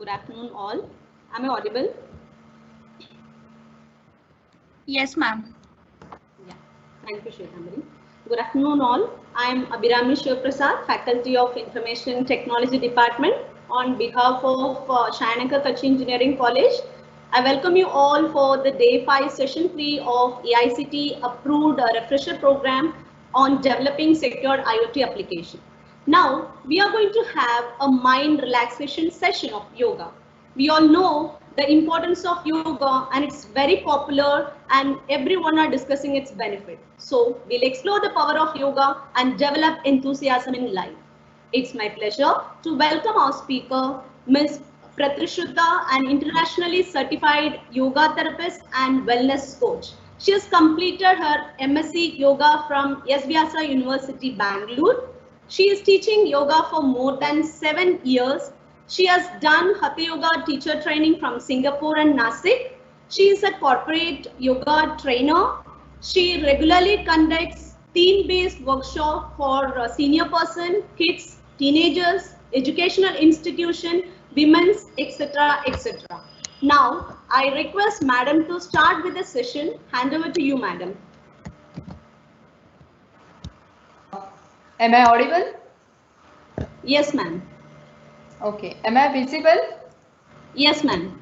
Good afternoon, all. Am I audible? Yes, ma'am. Yeah. Thank you, Shwetambari. Good afternoon, all. I am Abhirami Shivaprasad, Faculty of Information Technology Department. On behalf of Shayanaka Kachi Engineering College, I welcome you all for the Day 5 Session 3 of AICT approved refresher program on developing secure IoT application. Now, we are going to have a mind relaxation session of yoga. We all know the importance of yoga and it's very popular and everyone are discussing its benefit. So we'll explore the power of yoga and develop enthusiasm in life. It's my pleasure to welcome our speaker, Ms. Pratishuddha, an internationally certified yoga therapist and wellness coach. She has completed her MSc Yoga from S. Vyasa University, Bangalore. She is teaching yoga for more than 7 years. She has done Hatha Yoga teacher training from Singapore and Nasik. She is a corporate yoga trainer. She regularly conducts theme-based workshop for senior person, kids, teenagers, educational institution, women's, etc., etc. Now, I request Madam to start with the session. Hand over to you, Madam. Am I audible? Yes, ma'am. Okay. Am I visible? Yes, ma'am.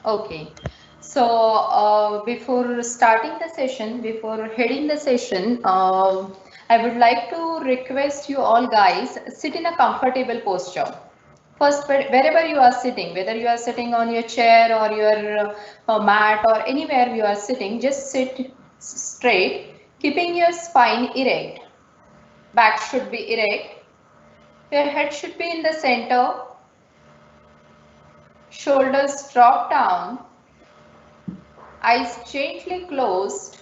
Okay. So before starting the session, before heading the session, I would like to request you all guys sit in a comfortable posture. First, wherever you are sitting, whether you are sitting on your chair or your mat or anywhere you are sitting, just sit straight, keeping your spine erect. Back should be erect. Your head should be in the center. Shoulders drop down. Eyes gently closed.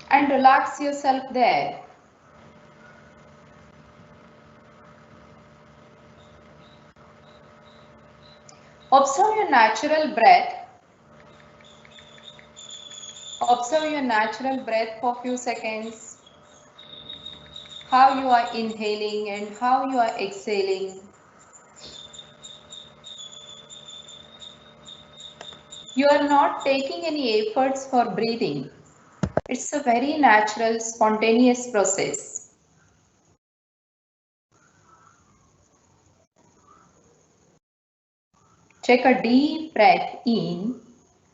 And relax yourself there. Observe your natural breath. Observe your natural breath for a few seconds. How you are inhaling and how you are exhaling. You are not taking any efforts for breathing. It's a very natural, spontaneous process. Take a deep breath in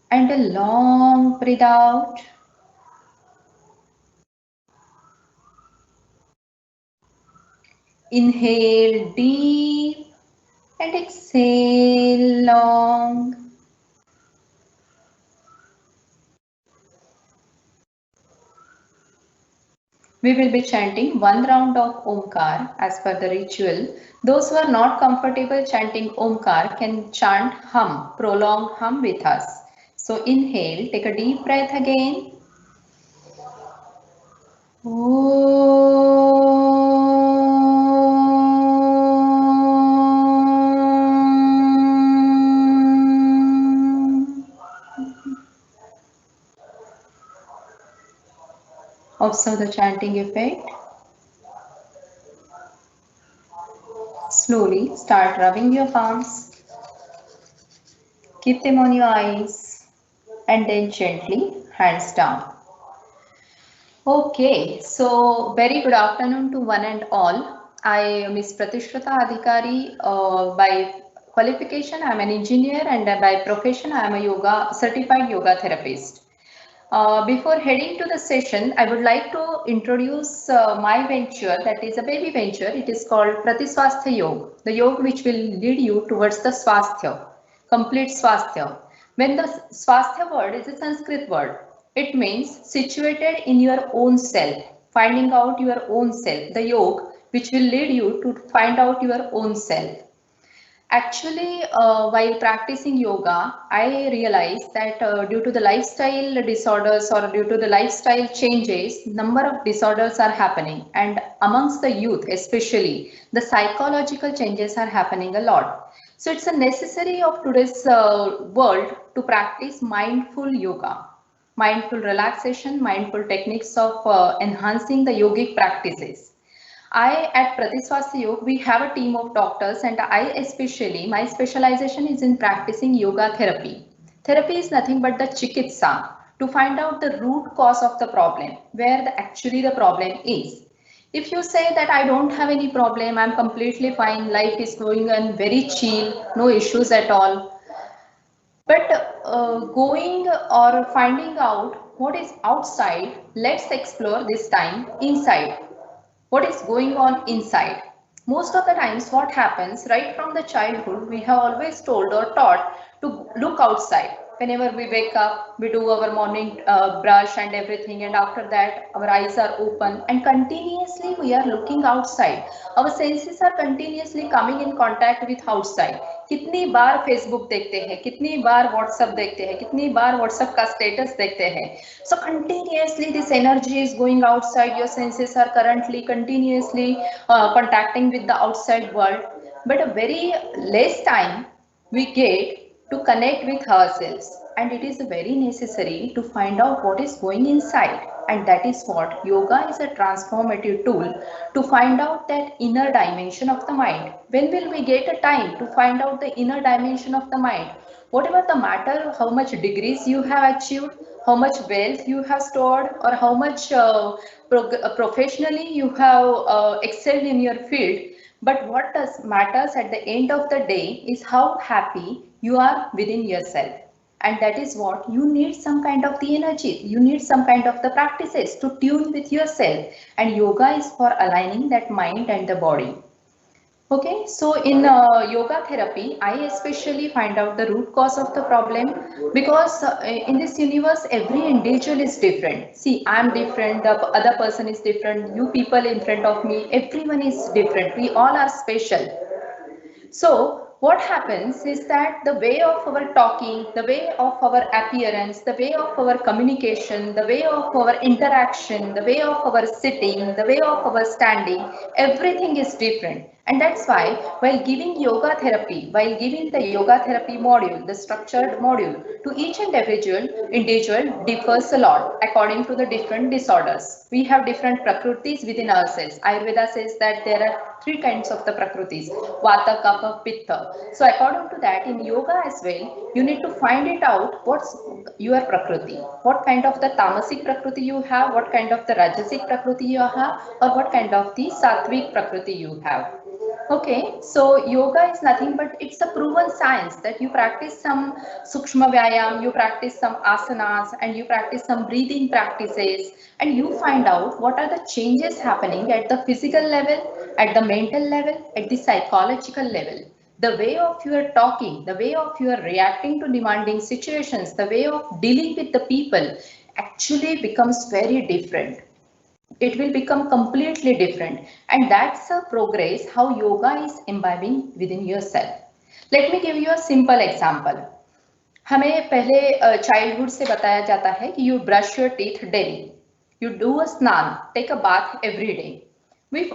and a long breath out. Inhale deep and exhale long. We will be chanting one round of Omkar as per the ritual. Those who are not comfortable chanting Omkar can chant hum, prolonged hum with us. So inhale, take a deep breath again. Observe the chanting effect. Slowly start rubbing your palms. Keep them on your eyes and then gently hands down. Okay, so very good afternoon to one and all. I am Ms. Pratishrata Adhikari. By qualification, I am an engineer, and by profession, I am a certified yoga therapist. Before heading to the session, I would like to introduce my venture, that is a baby venture. It is called Pratiswasthya Yoga, the yoga which will lead you towards the Swasthya, complete Swasthya. When the Swasthya word is a Sanskrit word, it means situated in your own self, finding out your own self, the yoga which will lead you to find out your own self. Actually, while practicing yoga, I realized that due to the lifestyle disorders or due to the lifestyle changes, number of disorders are happening, and amongst the youth especially, the psychological changes are happening a lot. So it's a necessary of today's world to practice mindful yoga, mindful relaxation, mindful techniques of enhancing the yogic practices. I at Pratiswasya Yoga, we have a team of doctors, and I especially, my specialization is in practicing yoga therapy. Therapy is nothing but the chikitsa, to find out the root cause of the problem, where actually the problem is. If you say that I don't have any problem, I'm completely fine, life is going on very chill, no issues at all. But going or finding out what is outside, let's explore this time inside. What is going on inside? Most of the times what happens right from the childhood, we have always told or taught to look outside. Whenever we wake up, we do our morning brush and everything, and after that our eyes are open and continuously we are looking outside. Our senses are continuously coming in contact with outside. कितनी बार Facebook देखते हैं, कितनी बार WhatsApp देखते हैं, कितनी बार WhatsApp का status देखते हैं. So continuously this energy is going outside. Your senses are currently continuously contacting with the outside world, but a very less time we get to connect with ourselves, and it is very necessary to find out what is going inside. And that is what yoga is, a transformative tool to find out that inner dimension of the mind. When will we get a time to find out the inner dimension of the mind? Whatever the matter, how much degrees you have achieved, how much wealth you have stored, or how much professionally you have excelled in your field, but what does matters at the end of the day is how happy you are within yourself. And that is what you need, some kind of the energy, you need some kind of the practices to tune with yourself, and yoga is for aligning that mind and the body. Okay, so in yoga therapy, I especially find out the root cause of the problem, because in this universe, every individual is different. See, I'm different, the other person is different, you people in front of me, everyone is different. We all are special. So what happens is that the way of our talking, the way of our appearance, the way of our communication, the way of our interaction, the way of our sitting, the way of our standing, everything is different. And that's why while giving yoga therapy, while giving the yoga therapy module, the structured module, to each and every individual differs a lot according to the different disorders. We have different prakrutis within ourselves. Ayurveda says that there are 3 kinds of the prakrutis: vata, kapha, pitta. So according to that, in yoga as well, you need to find it out what's your prakriti, what kind of the tamasic prakriti you have, what kind of the rajasic prakriti you have, or what kind of the sattvic prakriti you have. Okay, so yoga is nothing but it's a proven science that you practice some sukshma vyayam, you practice some asanas, and you practice some breathing practices, and you find out what are the changes happening at the physical level, at the mental level, at the psychological level. The way of your talking, the way of your reacting to demanding situations, the way of dealing with the people actually becomes very different. It will become completely different, and that's a progress how yoga is imbibing within yourself. Let me give you a simple example. हमें पहले childhood से बताया जाता है कि you brush your teeth daily, you do a स्नान, take a bath every day. We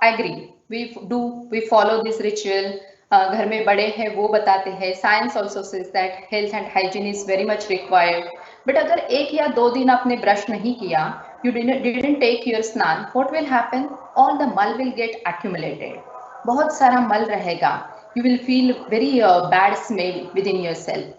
agree, we follow this ritual. घर में बड़े हैं वो बताते हैं. Science also says that health and hygiene is very much required. But अगर 1 या 2 दिन आपने brush नहीं किया, you didn't take your स्नान, what will happen? All the mal will get accumulated. बहुत सारा मल रहेगा. You will feel very bad smell within yourself.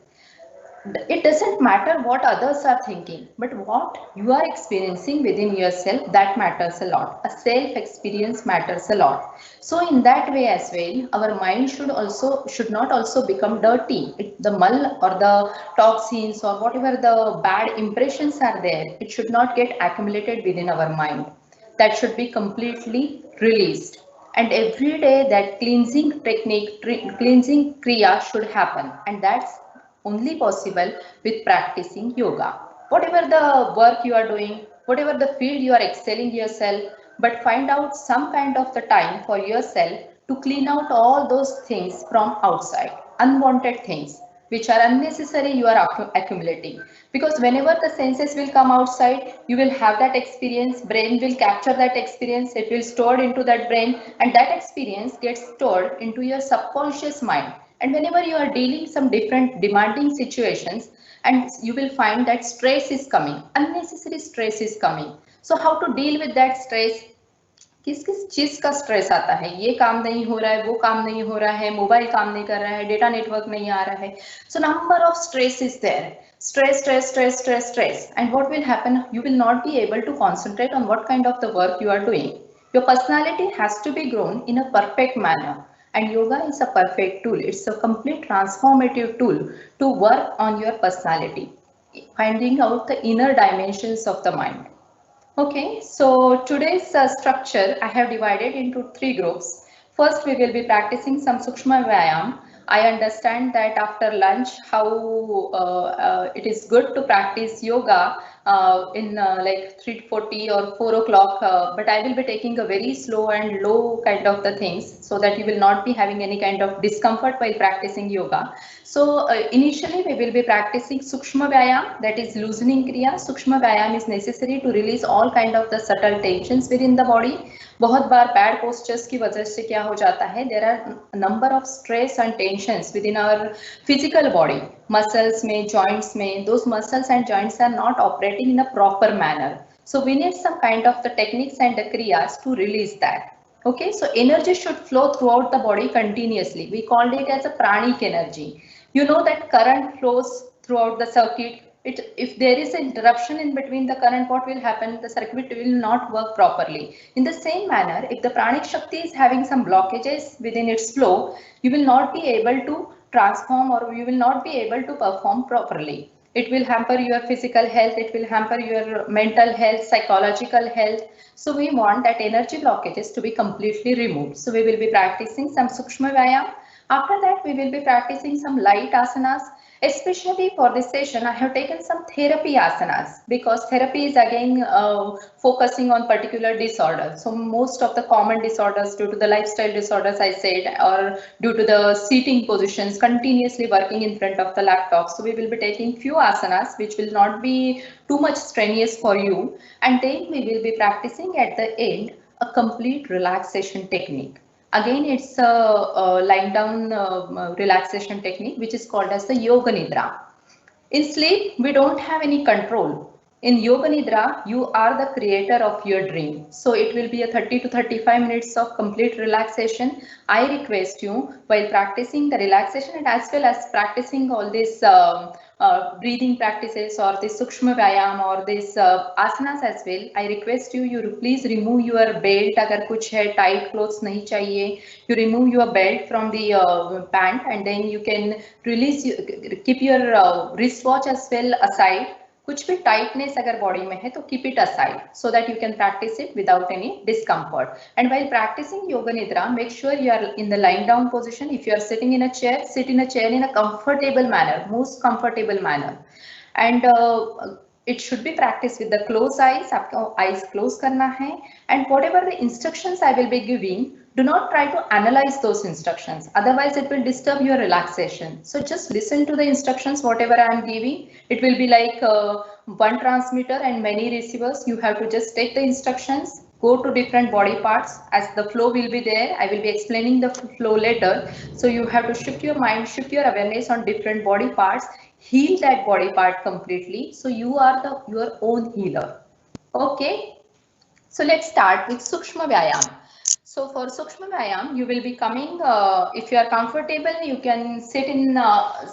It doesn't matter what others are thinking, but what you are experiencing within yourself, that matters a lot. A self experience matters a lot. So in that way as well, our mind should not also become dirty. The mull or the toxins or whatever the bad impressions are there, it should not get accumulated within our mind. That should be completely released. And every day that cleansing technique, cleansing kriya should happen, and that's only possible with practicing yoga. Whatever the work you are doing, whatever the field you are excelling yourself, but find out some kind of the time for yourself to clean out all those things from outside, unwanted things which are unnecessary you are accumulating. Because whenever the senses will come outside, you will have that experience, brain will capture that experience, it will store into that brain, and that experience gets stored into your subconscious mind. And whenever you are dealing some different demanding situations, and you will find that stress is coming, unnecessary stress is coming. So how to deal with that stress? किस किस चीज का stress आता है, ये काम नहीं हो रहा है, वो काम नहीं हो रहा है, मोबाइल काम नहीं कर रहा है, डेटा नेटवर्क नहीं आ रहा है. So number of stress is there. Stress, and what will happen, you will not be able to concentrate on what kind of the work you are doing. Your personality has to be grown in a perfect manner, and yoga is a perfect tool. It's a complete transformative tool to work on your personality, finding out the inner dimensions of the mind. Okay, so today's structure I have divided into 3 groups. First, we will be practicing some Sukshma Vyayam. I understand that after lunch, how it is good to practice yoga in like 3:40 or 4 o'clock, but I will be taking a very slow and low kind of the things so that you will not be having any kind of discomfort while practicing yoga. So initially we will be practicing Sukshma Vyayam, that is loosening Kriya. Sukshma Vyayam is necessary to release all kind of the subtle tensions within the body. बहुत बार bad postures की वजह से क्या हो जाता है, there are number of stress and tensions within our physical body, muscles में, joints में, those muscles and joints are not operating in a proper manner. So we need some kind of the techniques and the kriyas to release that. Okay, so energy should flow throughout the body continuously. We called it as a pranic energy. You know that current flows throughout the circuit. If there is an interruption in between the current, what will happen? The circuit will not work properly. In the same manner, if the pranic shakti is having some blockages within its flow, you will not be able to transform, or you will not be able to perform properly. It will hamper your physical health, it will hamper your mental health, psychological health. So we want that energy blockages to be completely removed. So we will be practicing some Sukshma Vyayam. After that, we will be practicing some light asanas. Especially for this session, I have taken some therapy asanas, because therapy is again focusing on particular disorders. So most of the common disorders due to the lifestyle disorders I said, or due to the seating positions, continuously working in front of the laptop. So we will be taking few asanas which will not be too much strenuous for you. And then we will be practicing at the end a complete relaxation technique. Again, it's a lying down relaxation technique which is called as the Yoga Nidra. In sleep, we don't have any control. In Yoga Nidra, you are the creator of your dream. So it will be a 30 to 35 minutes of complete relaxation. I request you, while practicing the relaxation and as well as practicing all these breathing practices or this Sukshma Vyayam or this asanas as well, I request you, please remove your belt. Agar kuch hai, tight clothes nahi chahiye, you remove your belt from the pant, and then you can release, keep your wristwatch as well aside. कुछ भी tightness अगर body में है तो keep it aside so that you can practise it without any discomfort. And while practising yoga nidra, make sure you are in the lying down position. If you are sitting in a chair, sit in a chair in a comfortable manner, most comfortable manner. And it should be practiced with the closed eyes. आपको eyes close करना है. And whatever the instructions I will be giving, do not try to analyze those instructions, otherwise it will disturb your relaxation. So just listen to the instructions, whatever I am giving. It will be like one transmitter and many receivers. You have to just take the instructions, go to different body parts, as the flow will be there. I will be explaining the flow later. So you have to shift your mind, shift your awareness on different body parts, heal that body part completely. So you are your own healer. Okay, so let's start with Sukshma Vyayam. So for Sukshma Vyayam, you will be coming, if you are comfortable, you can sit in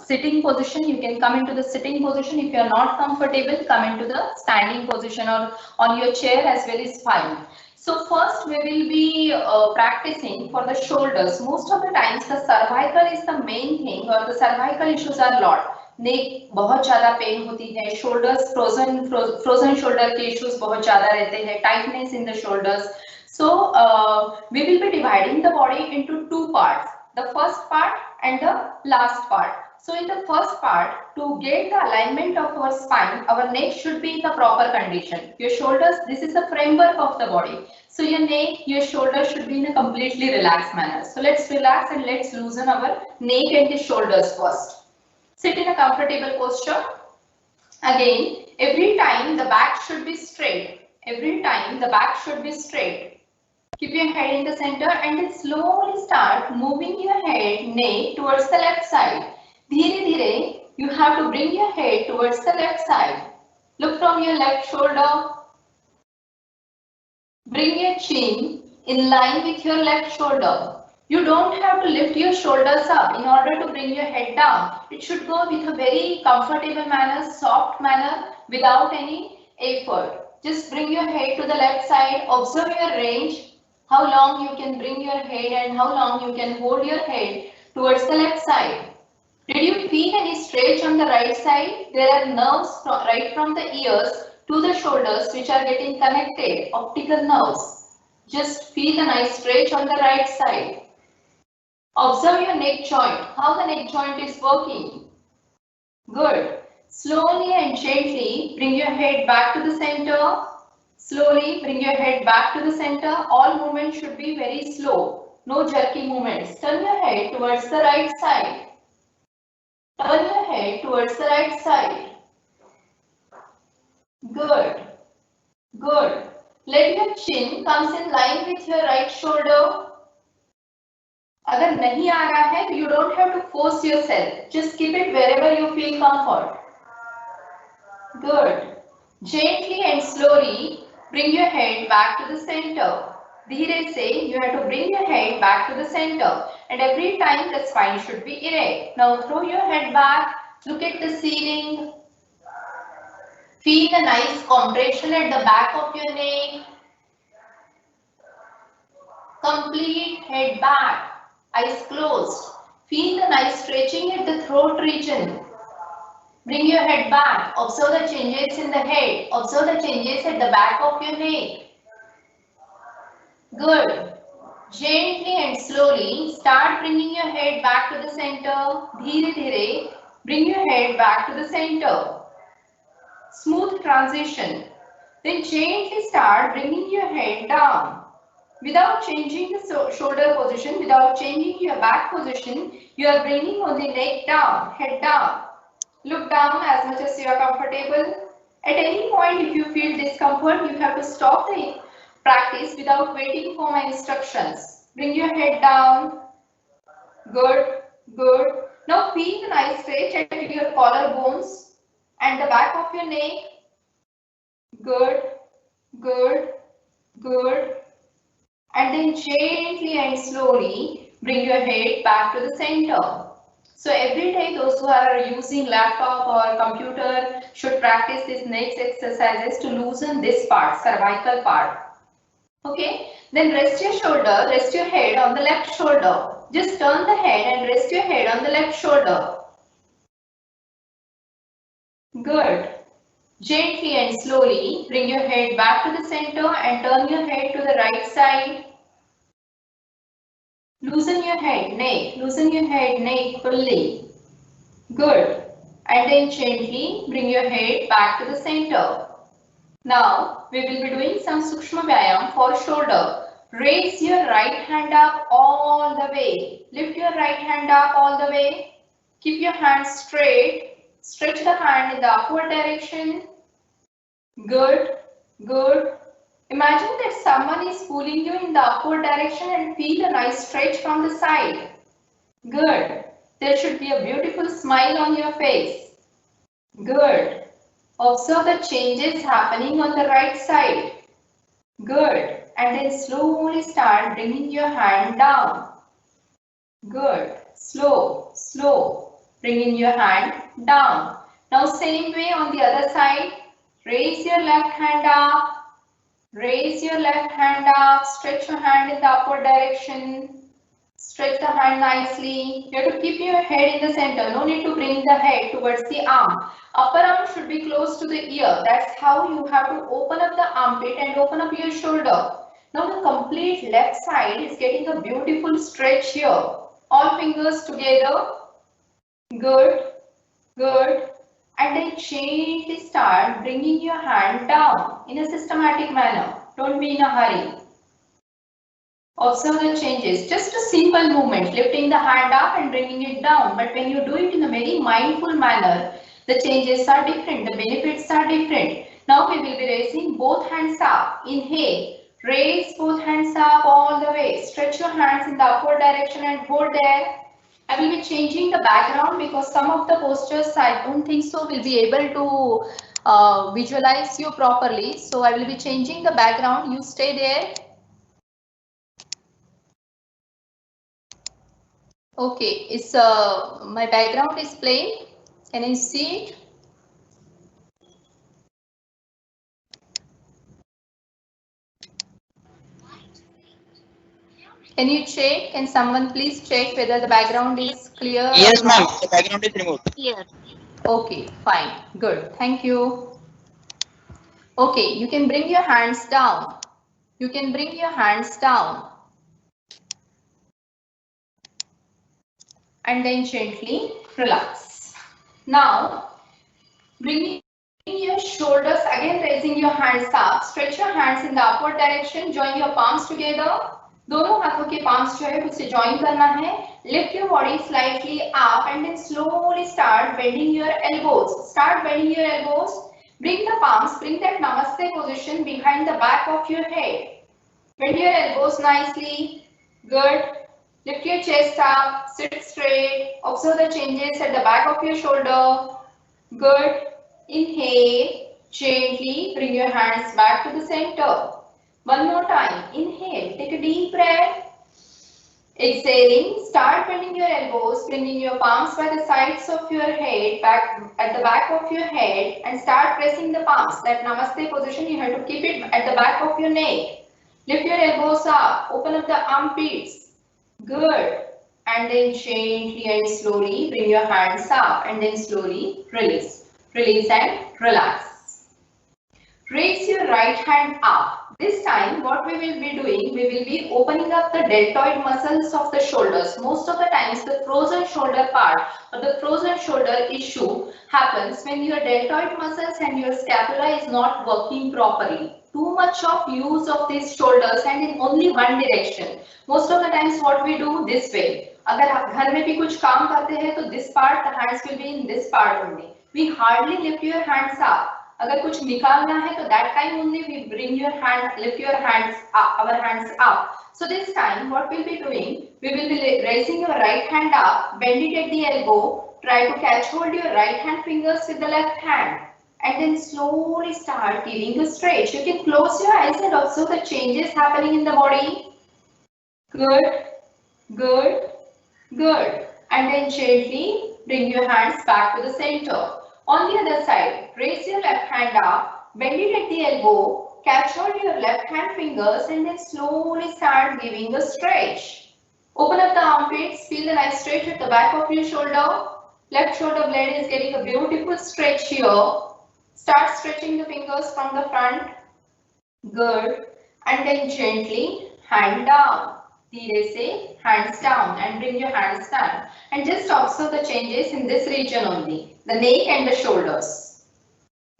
sitting position. You can come into the sitting position. If you are not comfortable, come into the standing position or on your chair as well is fine. So first we will be practicing for the shoulders. Most of the times the cervical is the main thing, or the cervical issues are lot. नेक बहुत ज्यादा pen होती है, shoulders frozen shoulder के issues बहुत ज्यादा रहते हैं, tightness in the shoulders. So we will be dividing the body into two parts, the first part and the last part. So in the first part, to get the alignment of our spine, our neck should be in the proper condition. Your shoulders, this is the framework of the body. So your neck, your shoulders should be in a completely relaxed manner. So let's relax and let's loosen our neck and the shoulders first. Sit in a comfortable posture. Again, every time the back should be straight. Every time the back should be straight. Keep your head in the center and then slowly start moving your head, neck towards the left side. Dheere dheere, you have to bring your head towards the left side. Look from your left shoulder. Bring your chin in line with your left shoulder. You don't have to lift your shoulders up in order to bring your head down. It should go with a very comfortable manner, soft manner, without any effort. Just bring your head to the left side. Observe your range, how long you can bring your head and how long you can hold your head towards the left side. Did you feel any stretch on the right side? There are nerves right from the ears to the shoulders which are getting connected, optical nerves. Just feel a nice stretch on the right side. Observe your neck joint, how the neck joint is working. Good. Slowly and gently bring your head back to the center. Slowly bring your head back to the center. All movements should be very slow. No jerky movements. Turn your head towards the right side. Turn your head towards the right side. Good. Good. Let your chin comes in line with your right shoulder. अगर नहीं आ रहा है, you don't have to force yourself. Just keep it wherever you feel comfort. Good. Gently and slowly bring your head back to the center. धीरे से you have to bring your head back to the center, and every time the spine should be erect. Now throw your head back. Look at the ceiling. Feel a nice compression at the back of your neck. Complete head back. Eyes closed. Feel the nice stretching at the throat region. Bring your head back. Observe the changes in the head. Observe the changes at the back of your neck. Good. Gently and slowly start bringing your head back to the center. धीरे धीरे bring your head back to the center. Smooth transition. Then gently start bringing your head down. Without changing the shoulder position, without changing your back position, you are bringing only neck down, head down. Look down as much as you are comfortable. At any point, if you feel discomfort, you have to stop the practice without waiting for my instructions. Bring your head down. Good, good. Now feel a nice stretch at your collarbones and the back of your neck. Good, good, good. And then gently and slowly bring your head back to the center. So every day those who are using laptop or computer should practice these neck exercises to loosen this part, cervical part. Okay, then rest your shoulder, rest your head on the left shoulder. Just turn the head and rest your head on the left shoulder. Good. Gently and slowly bring your head back to the center and turn your head to the right side. Loosen your head, neck fully. Good. And then gently bring your head back to the center. Now we will be doing some Sukshma Vyayam for shoulder. Raise your right hand up all the way. Lift your right hand up all the way. Keep your hands straight. Stretch the hand in the upward direction. Good, good. Imagine that someone is pulling you in the upward direction and feel a nice stretch from the side. Good. There should be a beautiful smile on your face. Good. Observe the changes happening on the right side. Good. And then slowly start bringing your hand down. Good. Slow, slow. Bringing your hand down. Now same way on the other side. Raise your left hand up. Raise your left hand up. Stretch your hand in the upward direction. Stretch the hand nicely. You have to keep your head in the center. No need to bring the head towards the arm. Upper arm should be close to the ear. That's how you have to open up the armpit and open up your shoulder. Now the complete left side is getting a beautiful stretch here. All fingers together. Good, good. And then gently start bringing your hand down in a systematic manner. Don't be in a hurry. Observe the changes. Just a simple movement, lifting the hand up and bringing it down. But when you do it in a very mindful manner, the changes are different, the benefits are different. Now we will be raising both hands up. Inhale, raise both hands up all the way. Stretch your hands in the upward direction and hold there. I will be changing the background because some of the postures I don't think so will be able to visualize you properly. So I will be changing the background. You stay there. Okay, is my background is plain? Can I see it? Can you check? Can someone please check whether the background is clear or Yes, ma'am. not? The background is removed. Clear. Okay, fine, good. Thank you. Okay, you can bring your hands down. You can bring your hands down. And then gently relax. Now, bringing your shoulders, again raising your hands up. Stretch your hands in the upward direction. Join your palms together. दोनों हाथों के palms जो है उसे join करना है. Lift your body slightly up and then slowly start bending your elbows. Start bending your elbows. Bring the palms, bring that namaste position behind the back of your head. Bend your elbows nicely. Good. Lift your chest up. Sit straight. Observe the changes at the back of your shoulder. Good. Inhale. Gently bring your hands back to the center. One more time. Inhale. Take a deep breath. Exhaling. Start bending your elbows, bringing your palms by the sides of your head, back at the back of your head, and start pressing the palms. That namaste position, you have to keep it at the back of your neck. Lift your elbows up. Open up the armpits. Good. And then gently and slowly bring your hands up and then slowly release. Release and relax. Raise your right hand up. This time what we will be doing, we will be opening up the deltoid muscles of the shoulders. Most of the times the frozen shoulder part or the frozen shoulder issue happens when your deltoid muscles and your scapula is not working properly. Too much of use of these shoulders and in only one direction. Most of the times what we do this way. अगर आप घर में भी कुछ काम करते हैं तो this part the hands will be in this part only. We hardly lift your hands up. अगर कुछ निकालना है तो that time only we bring your hand, lift your hands up, our hands up. So this time what we'll be doing, we will be raising your right hand up, bend it at the elbow, try to catch hold your right hand fingers with the left hand, and then slowly start giving a stretch. You can close your eyes and observe the changes happening in the body. Good, good, good. And then gently bring your hands back to the center. On the other side, raise your left hand up, bend it at the elbow, catch hold your left hand fingers and then slowly start giving a stretch. Open up the armpits, feel the nice stretch at the back of your shoulder. Left shoulder blade is getting a beautiful stretch here. Start stretching the fingers from the front. Good. And then gently hand down. धीरे से hands down and bring your hands down and just observe the changes in this region only, the neck and the shoulders.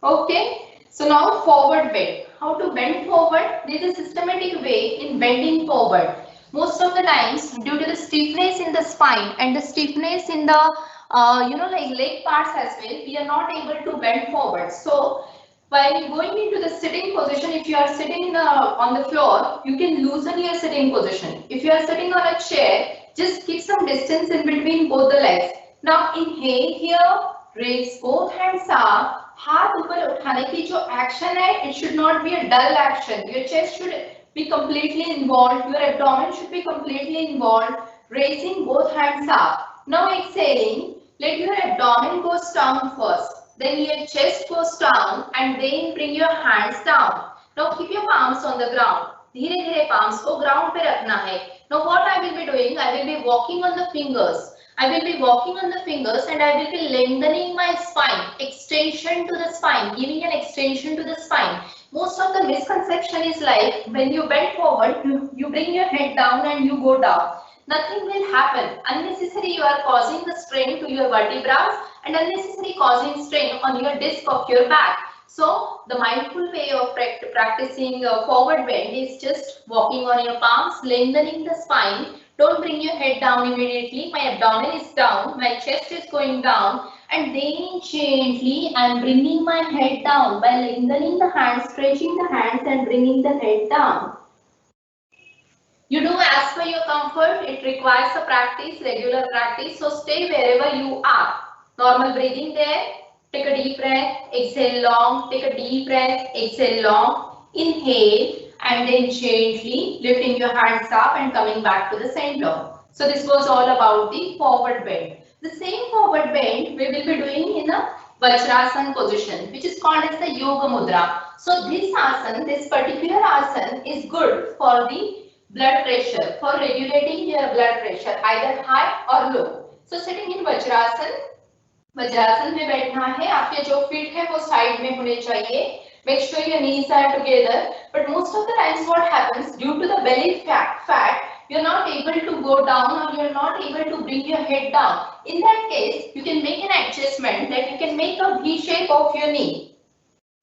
Okay, so now forward bend. How to bend forward? There is a systematic way in bending forward. Most of the times due to the stiffness in the spine and the stiffness in the like leg parts as well, we are not able to bend forward. So while going into the sitting position, if you are sitting on the floor, you can loosen your sitting position. If you are sitting on a chair, just keep some distance in between both the legs. Now inhale here, raise both hands up. हाथ ऊपर उठाने की जो action है, it should not be a dull action. Your chest should be completely involved. Your abdomen should be completely involved. Raising both hands up. Now exhaling, let your abdomen go down first. Then your chest goes down and then bring your hands down. Now keep your palms on the ground. धीरे धीरे palms को ground पे रखना है. Now what I will be doing, I will be walking on the fingers. I will be walking on the fingers and I will be lengthening my spine, extension to the spine, giving an extension to the spine. Most of the misconception is like when you bend forward, you bring your head down and you go down. Nothing will happen. Unnecessary you are causing the strain to your vertebrae and unnecessary causing strain on your disc of your back. So the mindful way of practicing forward bend is just walking on your palms, lengthening the spine. Don't bring your head down immediately. My abdomen is down, my chest is going down, and then gently I am bringing my head down by lengthening the hands, stretching the hands and bringing the head down. You do as per your comfort. It requires a practice, regular practice. So stay wherever you are. Normal breathing there. Take a deep breath. Exhale long. Take a deep breath. Exhale long. Inhale and then gently lifting your hands up and coming back to the center. So this was all about the forward bend. The same forward bend we will be doing in a Vajrasana position, which is called as the Yoga Mudra. So this asana, this particular asana is good for the blood pressure, for regulating your blood pressure, either high or low. So sitting in Vajrasana, vajrasana में बैठना है, आपके जो feet है वो side में होने चाहिए. Make sure your knees are together. But most of the times what happens, due to the belly fat, you're not able to go down or you're not able to bring your head down. In that case, you can make an adjustment that you can make a V shape of your knee.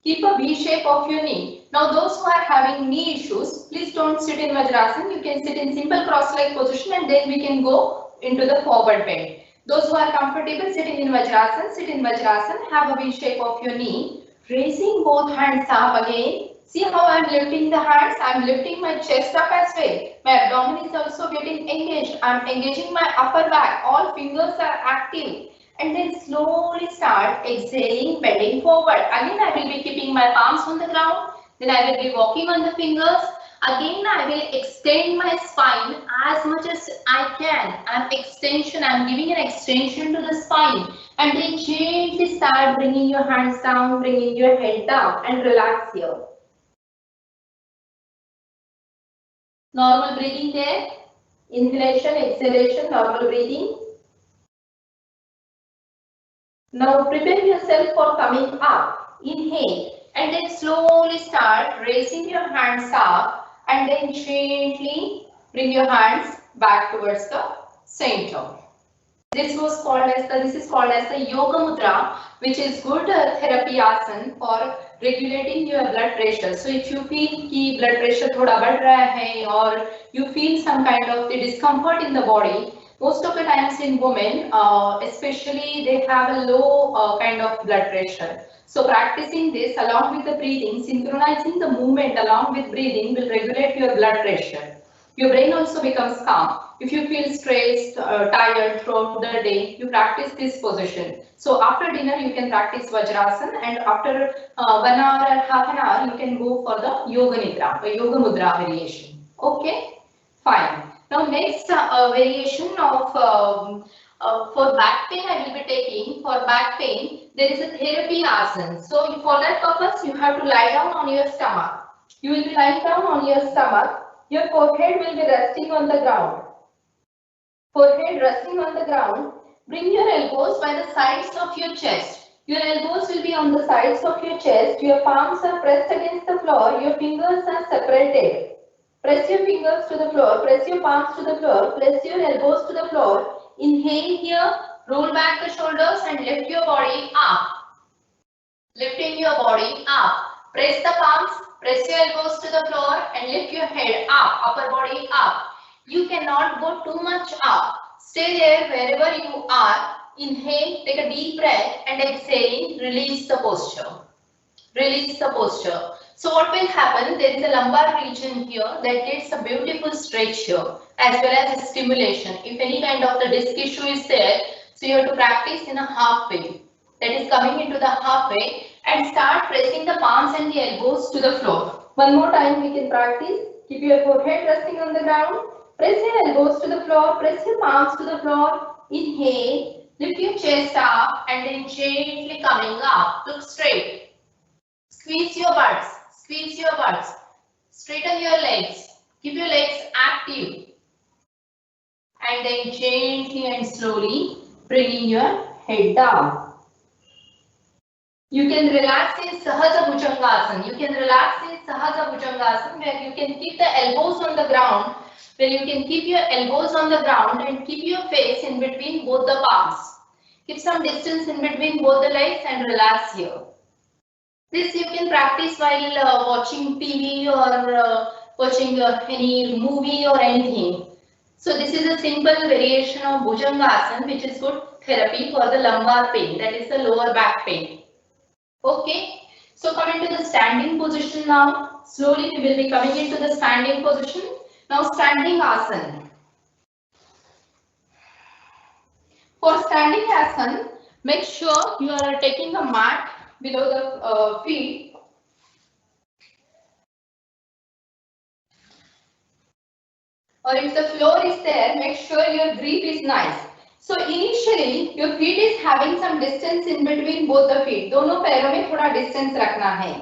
Keep a V shape of your knee. Now those who are having knee issues, please don't sit in Vajrasana. You can sit in simple cross-leg position and then we can go into the forward bend. Those who are comfortable sitting in Vajrasana, sit in Vajrasana, have a V shape of your knee, raising both hands up again. See how I am lifting the hands, I am lifting my chest up as well. My abdomen is also getting engaged, I am engaging my upper back, all fingers are active. And then slowly start exhaling, bending forward. Again I will be keeping my palms on the ground, then I will be walking on the fingers. Again, I will extend my spine as much as I can. I'm giving an extension to the spine. And then gently start bringing your hands down, bringing your head down and relax here. Normal breathing there. Inhalation, exhalation, normal breathing. Now prepare yourself for coming up. Inhale and then slowly start raising your hands up. And then gently bring your hands back towards the center. This is called as the Yoga Mudra, which is good therapy asana for regulating your blood pressure. So if you feel कि blood pressure थोड़ा बढ़ रहा है or you feel some kind of the discomfort in the body, most of the times in women, especially they have a low kind of blood pressure. So practicing this along with the breathing, synchronizing the movement along with breathing will regulate your blood pressure. Your brain also becomes calm. If you feel stressed, tired throughout the day, you practice this position. So after dinner, you can practice Vajrasana, and after 1 hour or half an hour, you can go for the Yoga Nidra, the Yoga Mudra variation. Okay, fine. Now next variation of for back pain I will be taking. For back pain, there is a therapy asana. So for that purpose, you have to lie down on your stomach. You will be lying down on your stomach. Your forehead will be resting on the ground. Forehead resting on the ground. Bring your elbows by the sides of your chest. Your elbows will be on the sides of your chest. Your palms are pressed against the floor. Your fingers are separated. Press your fingers to the floor. Press your palms to the floor. Press your elbows to the floor. Inhale here. Roll back the shoulders and lift your body up. Lifting your body up. Press the palms. Press your elbows to the floor and lift your head up. Upper body up. You cannot go too much up. Stay there wherever you are. Inhale. Take a deep breath and exhaling. Release the posture. Release the posture. So what will happen, there is a lumbar region here that gets a beautiful stretch here as well as a stimulation. If any kind of the disc issue is there, so you have to practice in a halfway. That is coming into the halfway and start pressing the palms and the elbows to the floor. One more time we can practice. Keep your forehead resting on the ground. Press your elbows to the floor. Press your palms to the floor. Inhale. Lift your chest up and then gently coming up. Look straight. Squeeze your butts. Squeeze your butts. Straighten your legs. Keep your legs active. And then gently and slowly bringing your head down. You can relax in Sahaja Bhujangasana. You can relax in Sahaja Bhujangasana where you can keep the elbows on the ground. Where you can keep your elbows on the ground and keep your face in between both the palms. Keep some distance in between both the legs and relax here. This you can practice while watching TV or watching any movie or anything. So this is a simple variation of Bhujangasana which is good therapy for the lumbar pain, that is the lower back pain. Okay, so coming to the standing position now. Slowly we will be coming into the standing position. Now standing asana. For standing asana, make sure you are taking a mat below the feet. or if the floor is there, make sure your grip is nice. So initially your feet is having some distance in between both the feet. दोनों पैरों में थोड़ा distance रखना है.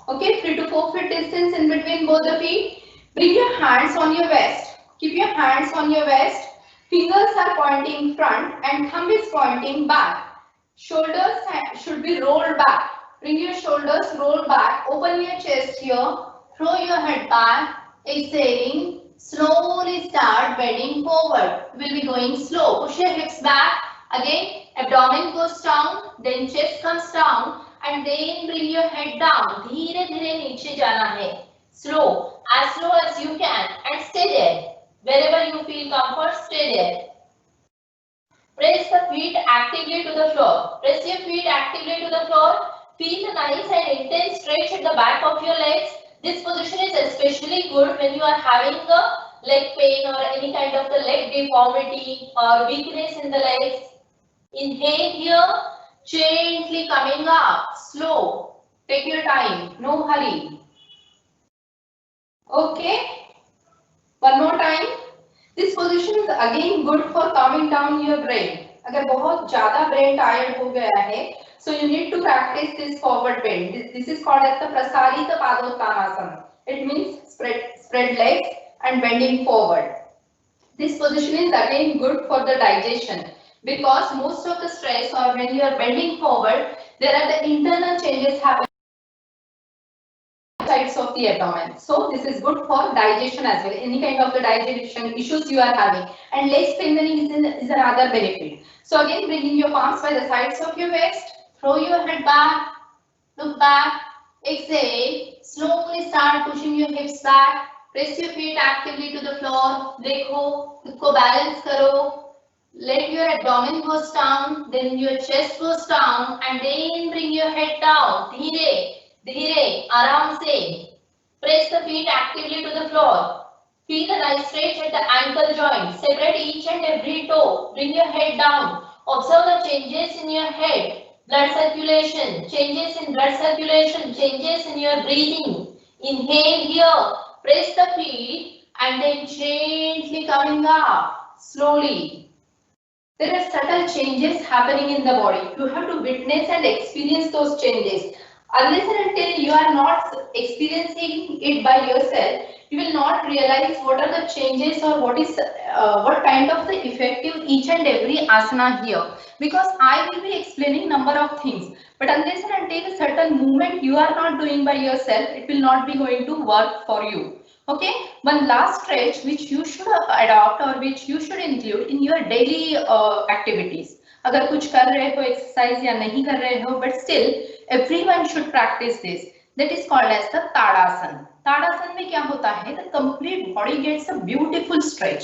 Okay, 3 to 4 feet distance in between both the feet. Bring your hands on your waist. Keep your hands on your waist. Fingers are pointing front and thumb is pointing back. Shoulders should be rolled back. Bring your shoulders, roll back. Open your chest here. Throw your head back. Exhaling. Slowly start bending forward. We'll be going slow. Push your hips back. Again, abdomen goes down. Then chest comes down. And then bring your head down. धीरे धीरे नीचे जाना है. Slow as you can. And stay there. Wherever you feel comfort, stay there. Press the feet actively to the floor. Press your feet actively to the floor. Feel the nice and intense stretch at the back of your legs. This position is especially good when you are having a leg pain or any kind of the leg deformity or weakness in the legs. Inhale here, gently coming up, slow. Take your time, no hurry. Okay, one more time. This position is again good for calming down your brain. अगर बहुत ज़्यादा brain tired हो गया है, so you need to practice this forward bend. This is called as the Prasarita Padottanasana. It means spread legs and bending forward. This position is again good for the digestion because most of the stress or when you are bending forward, there are the internal changes happening sides of the abdomen. So this is good for digestion as well. Any kind of the digestion issues you are having, and leg strengthening is another benefit. So again, bringing your palms by the sides of your waist. Throw your head back, look back, exhale, slowly start pushing your hips back, press your feet actively to the floor, देखो, खुद को balance करो, let your abdomen goes down, then your chest goes down, and then bring your head down, धीरे, धीरे, आराम से, press the feet actively to the floor, feel the nice stretch at the ankle joint, separate each and every toe, bring your head down, observe the changes in your head, blood circulation, changes in blood circulation, changes in your breathing. Inhale here, press the feet and then gently coming up, slowly. There are subtle changes happening in the body. You have to witness and experience those changes. Unless and until you are not experiencing it by yourself, you will not realize what are the changes or what kind of the effective each and every asana here. Because I will be explaining number of things, but unless and until a certain movement you are not doing by yourself, it will not be going to work for you. Okay, one last stretch which you should adopt or which you should include in your daily activities. अगर कुछ कर रहे हो exercise या नहीं कर रहे हो, but still everyone should practice this. That is called as the Tadasana. Tadasana में क्या होता है? The complete body gets a beautiful stretch.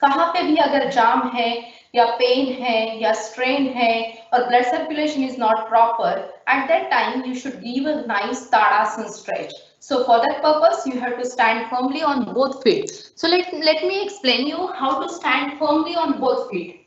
कहाँ पे भी अगर जाम है या पेन है या strain है और blood circulation is not proper, at that time you should give a nice Tadasana stretch. So for that purpose, you have to stand firmly on both feet. So let me explain you how to stand firmly on both feet.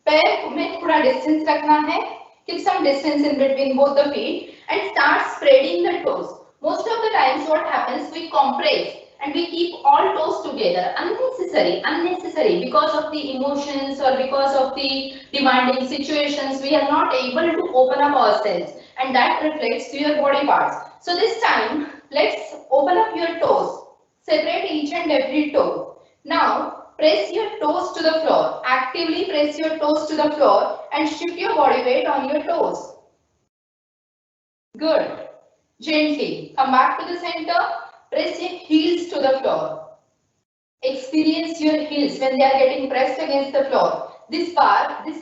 पैर में थोड़ा distance रखना है. Keep some distance in between both the feet and start spreading the toes. Most of the times what happens, we compress and we keep all toes together. Unnecessary because of the emotions or because of the demanding situations, we are not able to open up ourselves, and that reflects to your body parts. So this time, let's open up your toes. Separate each and every toe. Now, press your toes to the floor. Actively press your toes to the floor and shift your body weight on your toes. Good. Gently come back to the center. Press your heels to the floor. Experience your heels when they are getting pressed against the floor. This time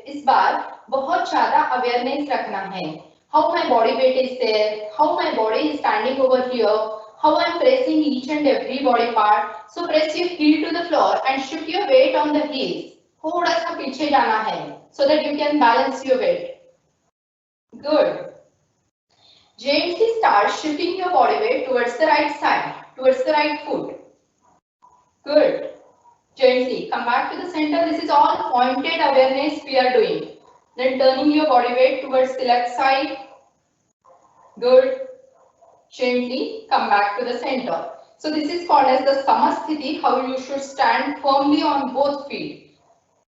इस बार बहुत ज़्यादा awareness रखना है. How my body weight is there, how my body is standing over here, how I am pressing each and every body part. So press your heel to the floor and shift your weight on the heels. थोड़ा सा पीछे जाना है so that you can balance your weight. Good. Gently start shifting your body weight towards the right side, towards the right foot. Good. Gently come back to the center. This is all pointed awareness we are doing. Then turning your body weight towards the left side. Good. Gently come back to the center. So this is called as the samasthiti, how you should stand firmly on both feet.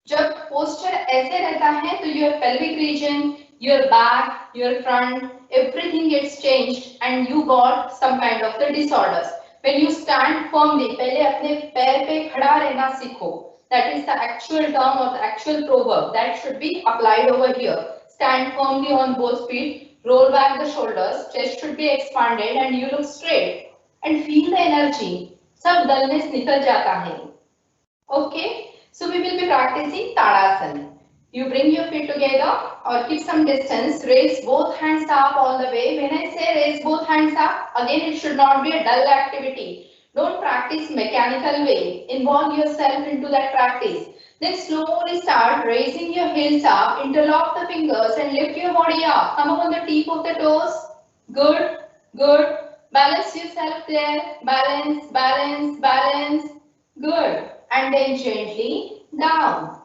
जब posture ऐसे रहता है तो your pelvic region, your back, your front, everything gets changed and you got some kind of the disorders. When you stand firmly, पहले अपने पैर पे खड़ा रहना सीखो. That is the actual term or the actual proverb that should be applied over here. Stand firmly on both feet. Roll back the shoulders, chest should be expanded and you look straight and feel the energy. सब dullness निकल जाता है. Okay, so we will be practicing Tadasana. You bring your feet together or keep some distance. Raise both hands up all the way. When I say raise both hands up, again it should not be a dull activity. Don't practice mechanical way. Involve yourself into that practice. Then slowly start raising your heels up, interlock the fingers and lift your body up. Come up on the tip of the toes. Good, good. Balance yourself there. Balance, balance, balance. Good. And then gently down.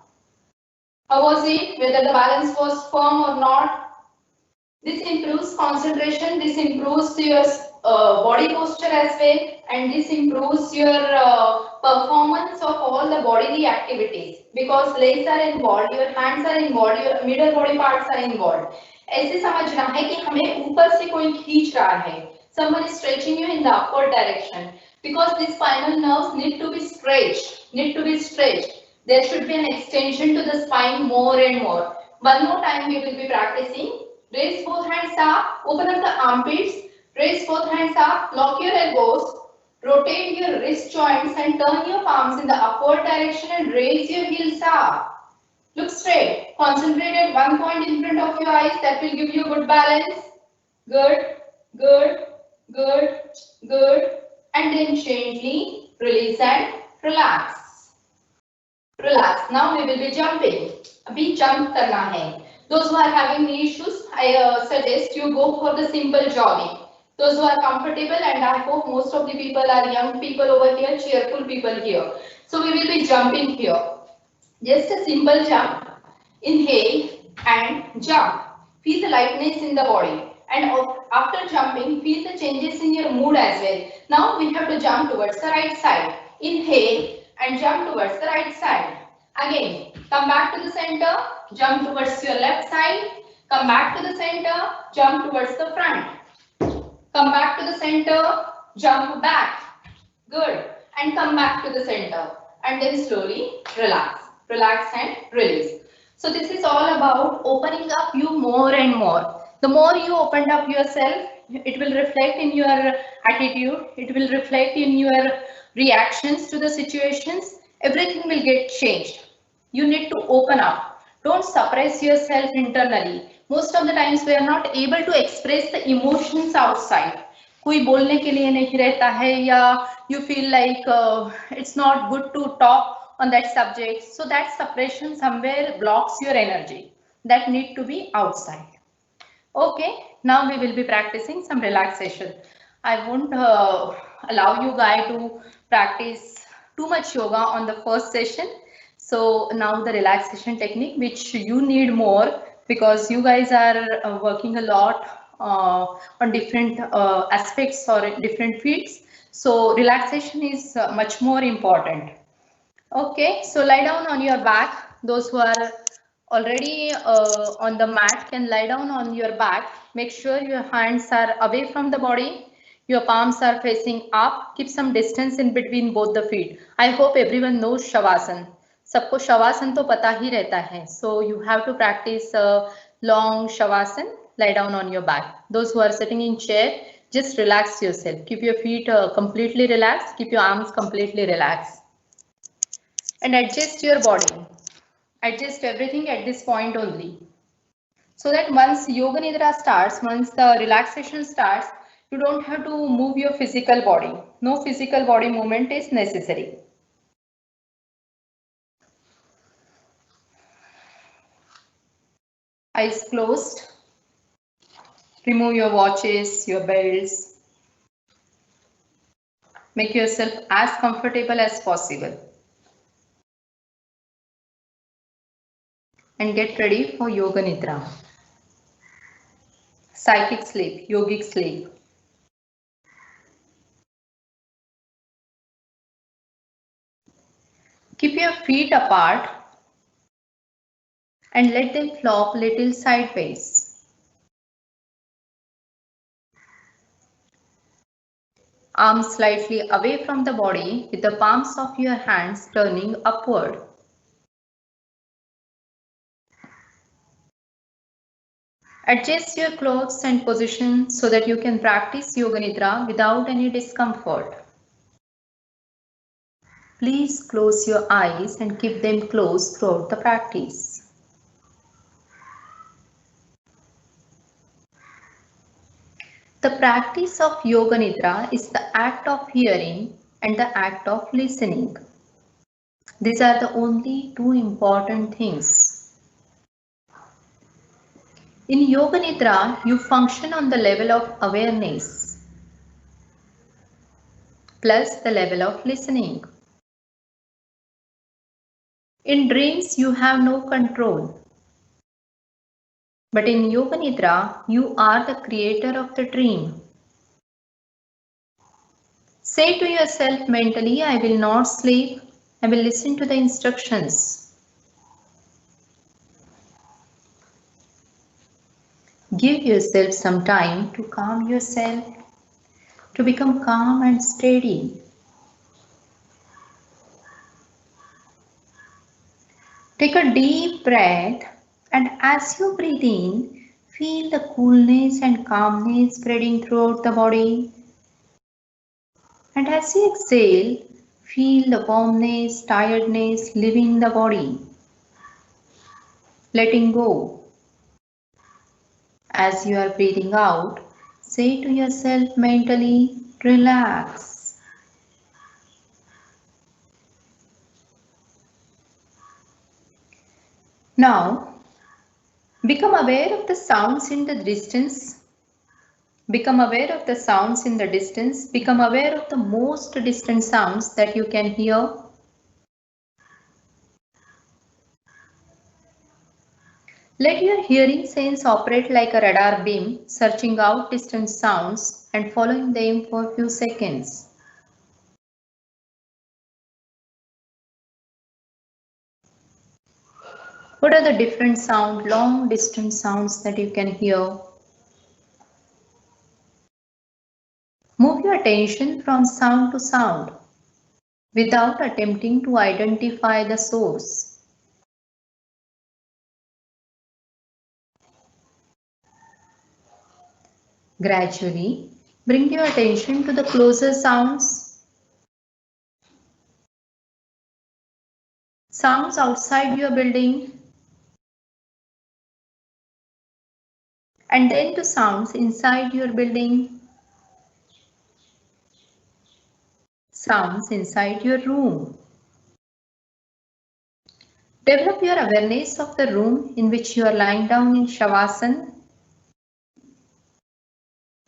How was it? Whether the balance was firm or not? This improves concentration. This improves your body posture as well. And this improves your performance of all the bodily activities because legs are involved, your hands are involved, your middle body parts are involved. ऐसे समझना है कि हमें ऊपर से कोई खींच रहा है. Someone is stretching you in the upward direction because these spinal nerves need to be stretched. There should be an extension to the spine more and more. One more time we will be practicing. Raise both hands up, open up the armpits, raise both hands up, lock your elbows. Rotate your wrist joints and turn your palms in the upward direction and raise your heels up. Look straight. Concentrate at one point in front of your eyes. That will give you good balance. Good, good, good, good. And then gently release and relax. Relax. Now we will be jumping. Abhi jump karna hai. Those who are having knee issues, I suggest you go for the simple jogging. Those who are comfortable, and I hope most of the people are young people over here, cheerful people here. So we will be jumping here. Just a simple jump. Inhale and jump. Feel the lightness in the body. And after jumping, feel the changes in your mood as well. Now we have to jump towards the right side. Inhale and jump towards the right side. Again, come back to the center, jump towards your left side. Come back to the center, jump towards the front. Come back to the center, jump back. Good. And come back to the center. And then slowly relax. Relax and release. So this is all about opening up you more and more. The more you open up yourself, it will reflect in your attitude. It will reflect in your reactions to the situations. Everything will get changed. You need to open up. Don't suppress yourself internally. Most of the times we are not able to express the emotions outside. कोई बोलने के लिए नहीं रहता है या you feel like it's not good to talk on that subject. So that suppression somewhere blocks your energy. That need to be outside. Okay, now we will be practicing some relaxation. I won't allow you guys to practice too much yoga on the first session. So now the relaxation technique which you need more because you guys are working a lot on different aspects or different fields. So relaxation is much more important. Okay, so lie down on your back. Those who are already on the mat can lie down on your back. Make sure your hands are away from the body. Your palms are facing up. Keep some distance in between both the feet. I hope everyone knows Shavasana. सबको शवासन तो पता ही रहता है. So you have to practice long Shavasana. Lie down on your back. Those who are sitting in chair, just relax yourself. Keep your feet completely relaxed. Keep your arms completely relaxed. And adjust your body. Adjust everything at this point only. So that once Yoga Nidra starts, once the relaxation starts, you don't have to move your physical body. No physical body movement is necessary. Eyes closed. Remove your watches, your belts. Make yourself as comfortable as possible. And get ready for Yoga Nidra. Psychic sleep, yogic sleep. Keep your feet apart and let them flop little sideways. Arms slightly away from the body with the palms of your hands turning upward. Adjust your clothes and position so that you can practice Yoga Nidra without any discomfort. Please close your eyes and keep them closed throughout the practice. The practice of Yoga Nidra is the act of hearing and the act of listening. These are the only two important things. In Yoga Nidra, you function on the level of awareness plus the level of listening. In dreams, you have no control. But in Yoga Nidra, you are the creator of the dream. Say to yourself mentally, I will not sleep, I will listen to the instructions. Give yourself some time to calm yourself, to become calm and steady. Take a deep breath, and as you breathe in, feel the coolness and calmness spreading throughout the body. And as you exhale, feel the warmness, tiredness leaving the body. Letting go. As you are breathing out, say to yourself mentally, relax. Now, become aware of the sounds in the distance. Become aware of the sounds in the distance. Become aware of the most distant sounds that you can hear. Let your hearing sense operate like a radar beam, searching out distant sounds and following them for a few seconds. What are the different sounds, long distance sounds that you can hear? Move your attention from sound to sound without attempting to identify the source. Gradually, bring your attention to the closer sounds. Sounds outside your building. And then to sounds inside your building. Sounds inside your room. Develop your awareness of the room in which you are lying down in Shavasana.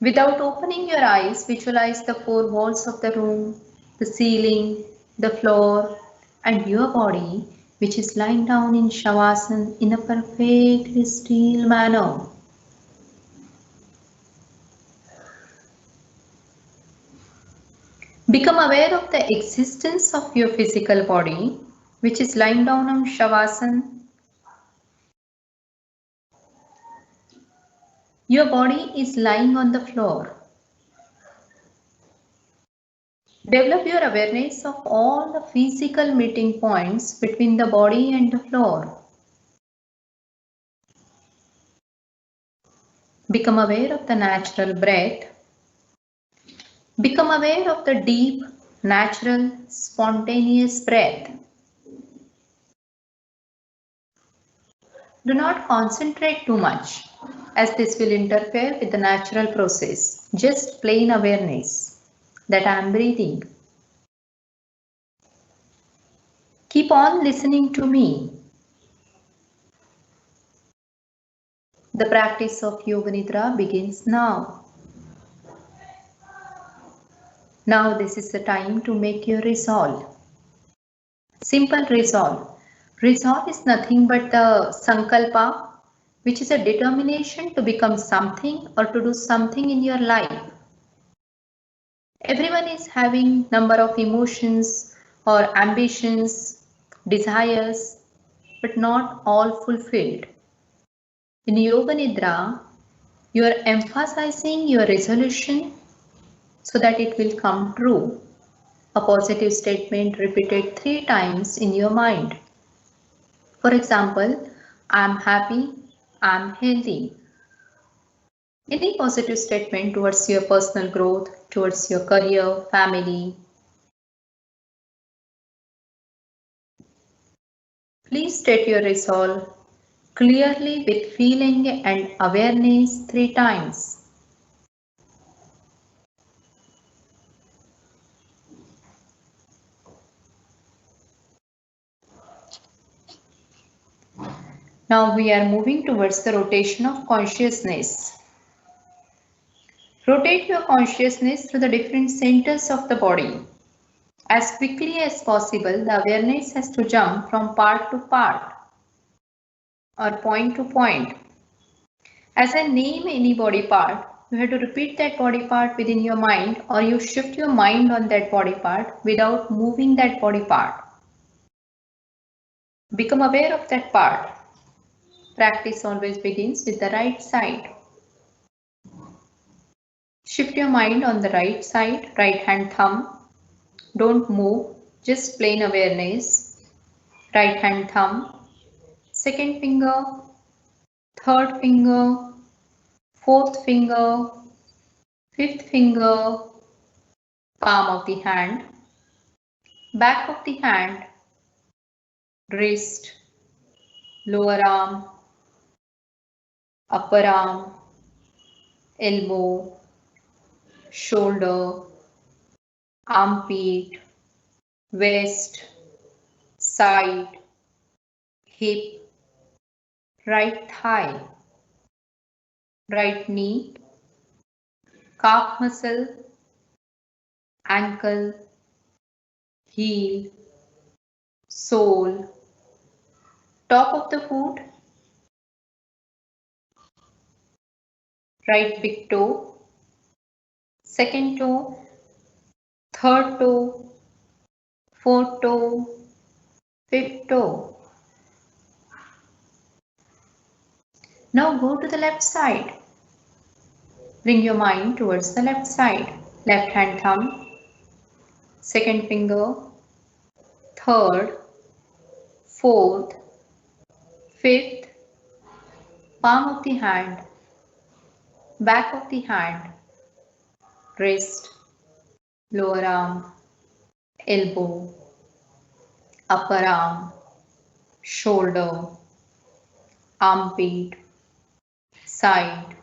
Without opening your eyes, visualize the four walls of the room, the ceiling, the floor, and your body, which is lying down in Shavasana in a perfectly still manner. Become aware of the existence of your physical body, which is lying down on Shavasana. Your body is lying on the floor. Develop your awareness of all the physical meeting points between the body and the floor. Become aware of the natural breath. Become aware of the deep, natural, spontaneous breath. Do not concentrate too much, as this will interfere with the natural process. Just plain awareness that I am breathing. Keep on listening to me. The practice of Yoga Nidra begins now. Now this is the time to make your resolve. Simple resolve. Resolve is nothing but the sankalpa, which is a determination to become something or to do something in your life. Everyone is having number of emotions or ambitions, desires, but not all fulfilled. In Yoga Nidra, you are emphasizing your resolution so that it will come true. A positive statement repeated 3 times in your mind. For example, I am happy, I am healthy. Any positive statement towards your personal growth, towards your career, family. Please state your resolve clearly with feeling and awareness 3 times. Now we are moving towards the rotation of consciousness. Rotate your consciousness through the different centers of the body. As quickly as possible, the awareness has to jump from part to part or point to point. As I name any body part, you have to repeat that body part within your mind, or you shift your mind on that body part without moving that body part. Become aware of that part. Practice always begins with the right side. Shift your mind on the right side, right hand thumb. Don't move, just plain awareness. Right hand thumb, second finger, third finger, fourth finger, fifth finger, palm of the hand, back of the hand, wrist, lower arm, upper arm, elbow, shoulder, armpit, waist, side, hip, right thigh, right knee, calf muscle, ankle, heel, sole, top of the foot, right big toe, second toe, third toe, fourth toe, fifth toe. Now go to the left side. Bring your mind towards the left side. Left hand thumb, second finger, third, fourth, fifth, palm of the hand, back of the hand, wrist, lower arm, elbow, upper arm, shoulder, armpit, side,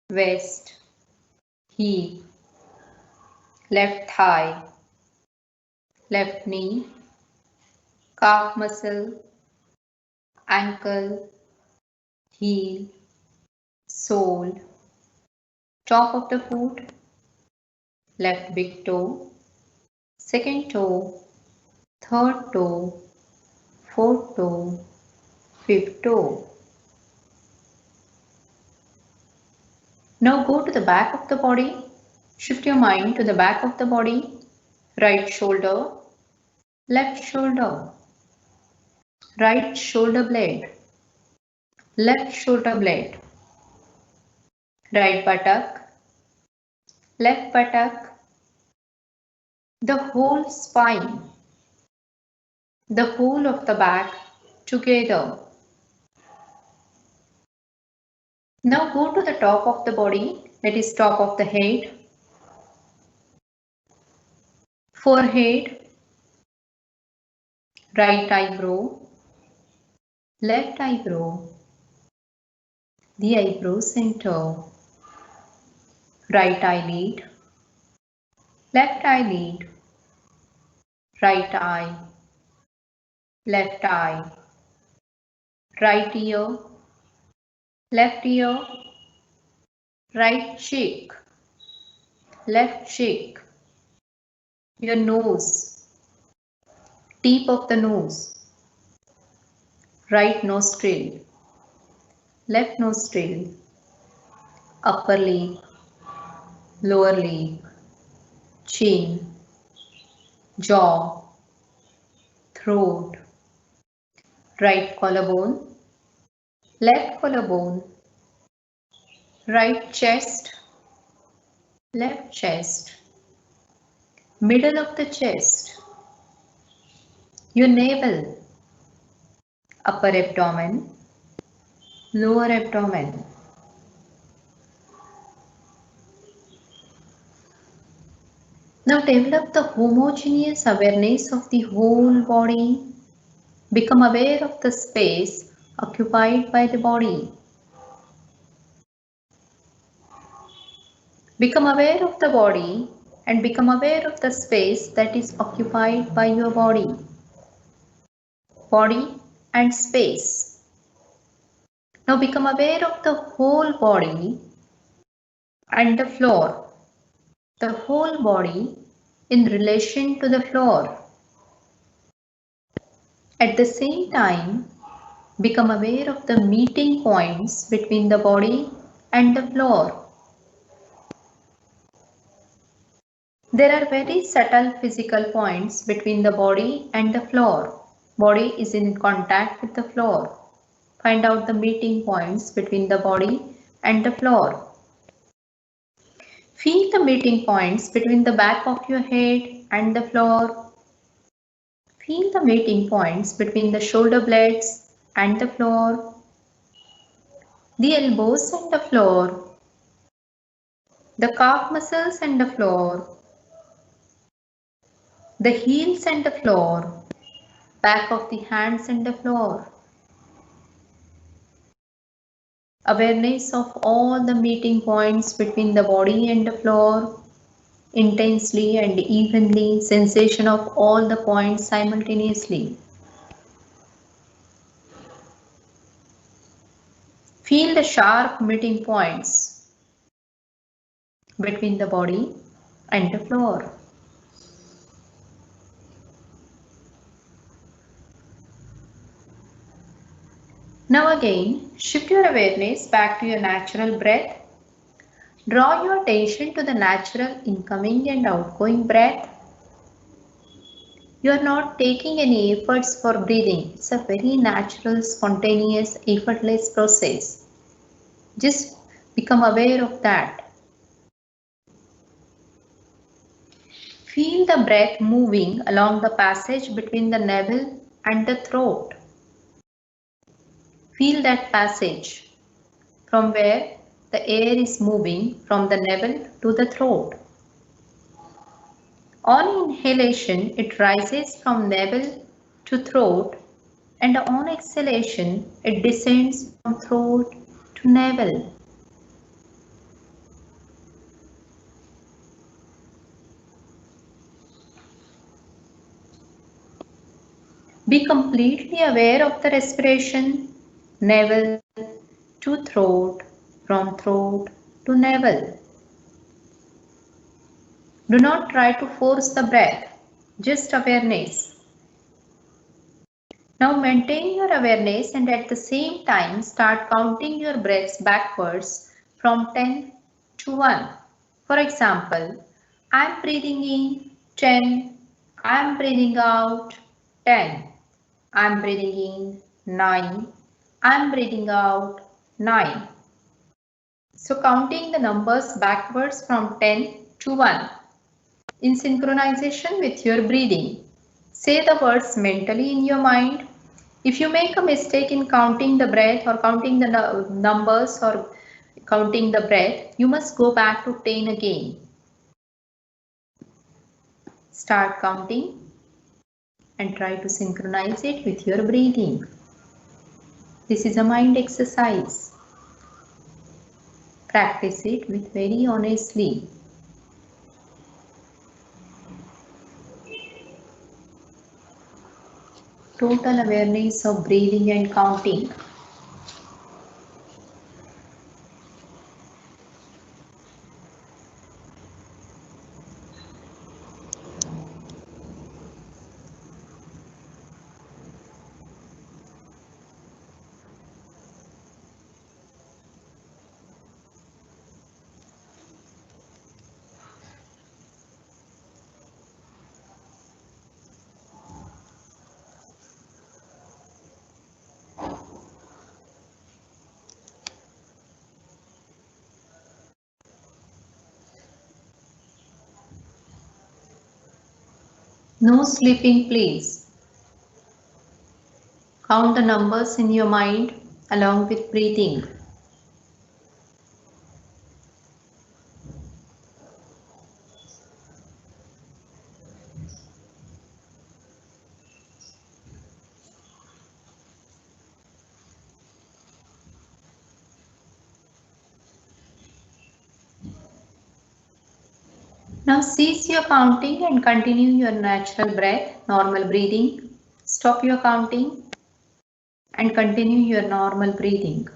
waist, hip, left thigh, left knee, calf muscle, ankle, heel, sole, top of the foot, left big toe, second toe, third toe, fourth toe, fifth toe. Now go to the back of the body. Shift your mind to the back of the body. Right shoulder, left shoulder, right shoulder blade, left shoulder blade, right buttock, left buttock, the whole spine, the whole of the back together. Now go to the top of the body, that is top of the head, forehead, right eyebrow, left eyebrow, the eyebrow center, right eyelid, left eyelid, right eye, left eye, right ear, left ear, right cheek, left cheek, your nose, tip of the nose, right nostril, left nostril, upper lip, lower lip, chin, jaw, throat, right collarbone, left collarbone, right chest, left chest, middle of the chest, your navel, upper abdomen, lower abdomen. Now develop the homogeneous awareness of the whole body. Become aware of the space occupied by the body. Become aware of the body and become aware of the space that is occupied by your body. Body and space. Now become aware of the whole body and the floor. The whole body in relation to the floor. At the same time, become aware of the meeting points between the body and the floor. There are very subtle physical points between the body and the floor. Body is in contact with the floor. Find out the meeting points between the body and the floor. Feel the meeting points between the back of your head and the floor. Feel the meeting points between the shoulder blades and the floor, the elbows and the floor, the calf muscles and the floor, the heels and the floor, back of the hands and the floor. Awareness of all the meeting points between the body and the floor, intensely and evenly, sensation of all the points simultaneously. Feel the sharp meeting points between the body and the floor. Now again, shift your awareness back to your natural breath. Draw your attention to the natural incoming and outgoing breath. You are not taking any efforts for breathing. It's a very natural, spontaneous, effortless process. Just become aware of that. Feel the breath moving along the passage between the navel and the throat. Feel that passage from where the air is moving from the navel to the throat. On inhalation, it rises from navel to throat, and on exhalation, it descends from throat to navel. Be completely aware of the respiration, navel to throat, from throat to navel. Do not try to force the breath, just awareness. Now maintain your awareness and at the same time start counting your breaths backwards from 10 to 1. For example, I am breathing in 10, I am breathing out 10, I am breathing in 9, I am breathing out 9. So counting the numbers backwards from 10 to 1 in synchronization with your breathing. Say the words mentally in your mind. If you make a mistake in counting the breath or counting the numbers or counting the breath, you must go back to 10 again. Start counting and try to synchronize it with your breathing. This is a mind exercise. Practice it with very honestly. Total awareness of breathing and counting. No sleeping, please. Count the numbers in your mind along with breathing. Now cease your counting and continue your natural breath, normal breathing. Stop your counting and continue your normal breathing.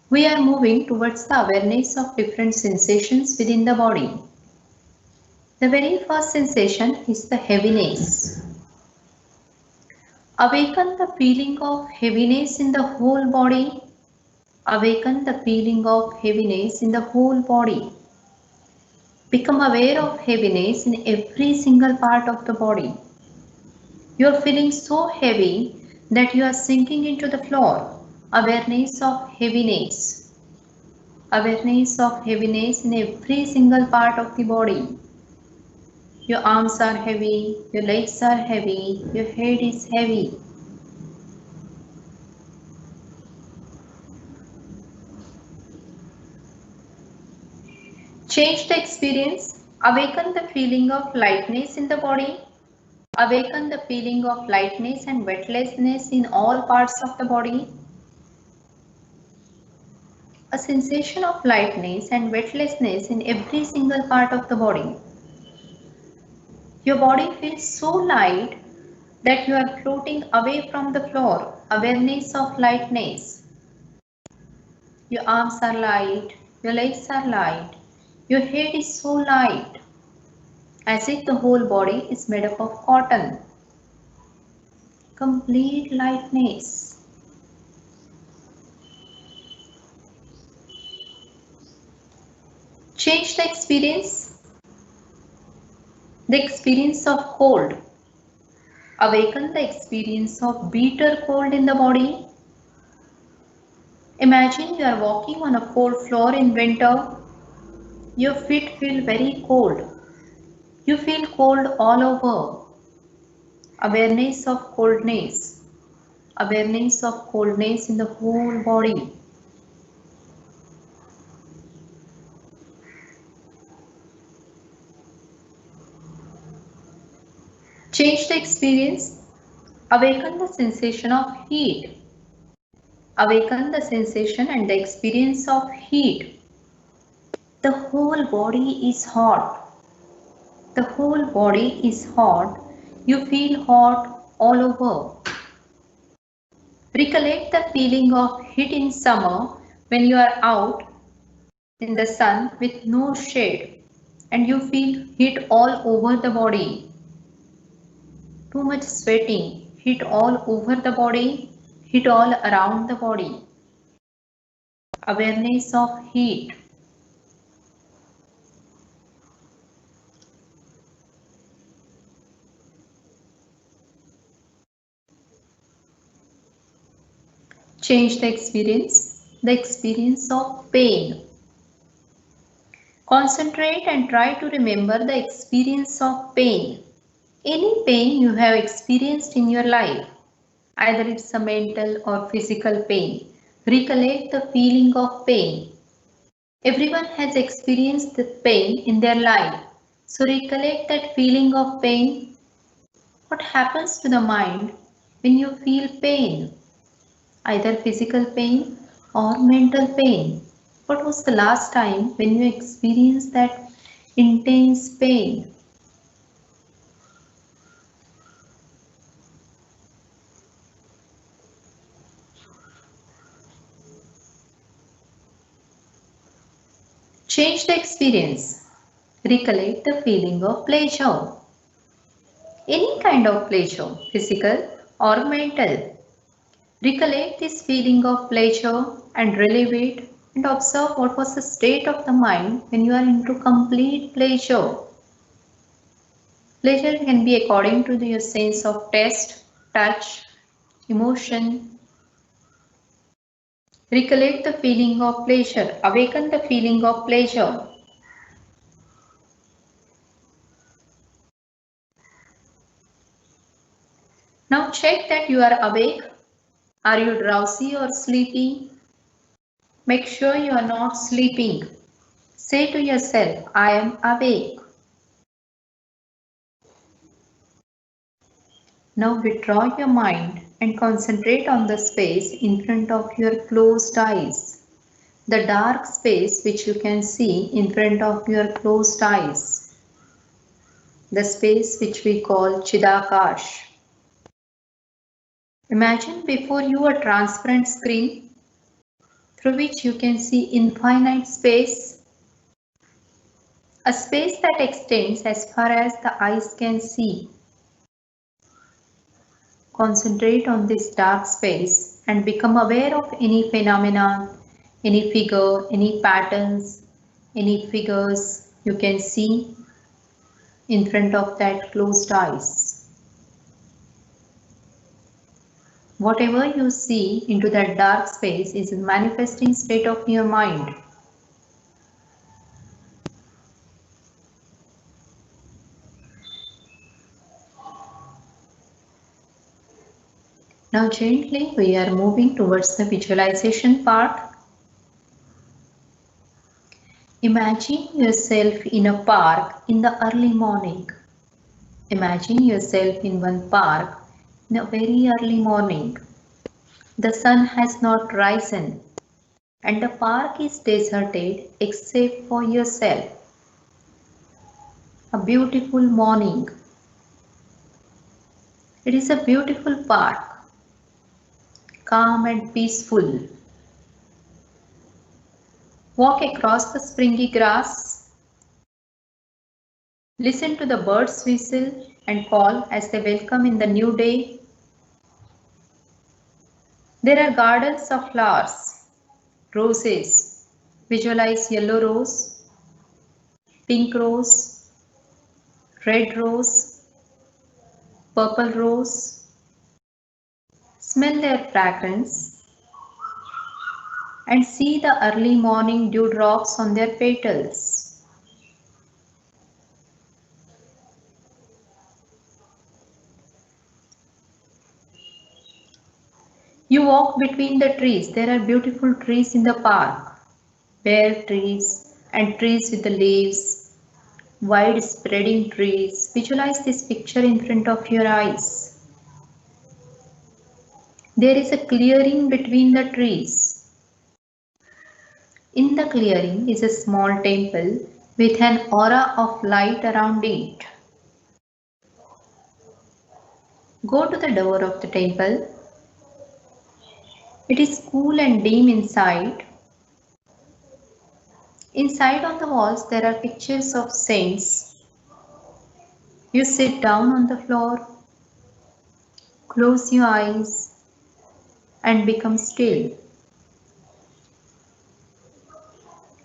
We are moving towards the awareness of different sensations within the body. The very first sensation is the heaviness. Awaken the feeling of heaviness in the whole body. Awaken the feeling of heaviness in the whole body. Become aware of heaviness in every single part of the body. You are feeling so heavy that you are sinking into the floor. Awareness of heaviness. Awareness of heaviness in every single part of the body. Your arms are heavy, your legs are heavy, your head is heavy. Change the experience. Awaken the feeling of lightness in the body. Awaken the feeling of lightness and weightlessness in all parts of the body. A sensation of lightness and weightlessness in every single part of the body. Your body feels so light that you are floating away from the floor. Awareness of lightness. Your arms are light, your legs are light, your head is so light, as if the whole body is made up of cotton. Complete lightness. Change the experience. The experience of cold. Awaken the experience of bitter cold in the body. Imagine you are walking on a cold floor in winter. Your feet feel very cold. You feel cold all over. Awareness of coldness. Awareness of coldness in the whole body. Change the experience. Awaken the sensation of heat. Awaken the sensation and the experience of heat. The whole body is hot. The whole body is hot. You feel hot all over. Recollect the feeling of heat in summer when you are out in the sun with no shade and you feel heat all over the body. Too much sweating, heat all over the body, heat all around the body. Awareness of heat. Change the experience of pain. Concentrate and try to remember the experience of pain. Any pain you have experienced in your life, either it's a mental or physical pain, recollect the feeling of pain. Everyone has experienced the pain in their life, so recollect that feeling of pain. What happens to the mind when you feel pain? Either physical pain or mental pain. What was the last time when you experienced that intense pain? Change the experience. Recollect the feeling of pleasure. Any kind of pleasure, physical or mental. Recollect this feeling of pleasure and relive it and observe what was the state of the mind when you are into complete pleasure. Pleasure can be according to your sense of taste, touch, emotion. Recollect the feeling of pleasure. Awaken the feeling of pleasure. Now check that you are awake. Are you drowsy or sleepy? Make sure you are not sleeping. Say to yourself, I am awake. Now withdraw your mind and concentrate on the space in front of your closed eyes. The dark space which you can see in front of your closed eyes. The space which we call Chidakash. Imagine before you a transparent screen through which you can see infinite space, a space that extends as far as the eyes can see. Concentrate on this dark space and become aware of any phenomena, any figure, any patterns, any figures you can see in front of that closed eyes. Whatever you see into that dark space is a manifesting state of your mind. Now gently we are moving towards the visualization part. Imagine yourself in a park in the early morning. Imagine yourself in one park in a very early morning. The sun has not risen and the park is deserted except for yourself. A beautiful morning. It is a beautiful park, calm and peaceful. Walk across the springy grass. Listen to the birds whistle and call as they welcome in the new day. There are gardens of flowers, roses. Visualize yellow rose, pink rose, red rose, purple rose. Smell their fragrance and see the early morning dewdrops on their petals. You walk between the trees. There are beautiful trees in the park, bare trees and trees with the leaves, wide spreading trees. Visualize this picture in front of your eyes. There is a clearing between the trees. In the clearing is a small temple with an aura of light around it. Go to the door of the temple. It is cool and dim inside. Inside on the walls there are pictures of saints. You sit down on the floor, close your eyes and become still.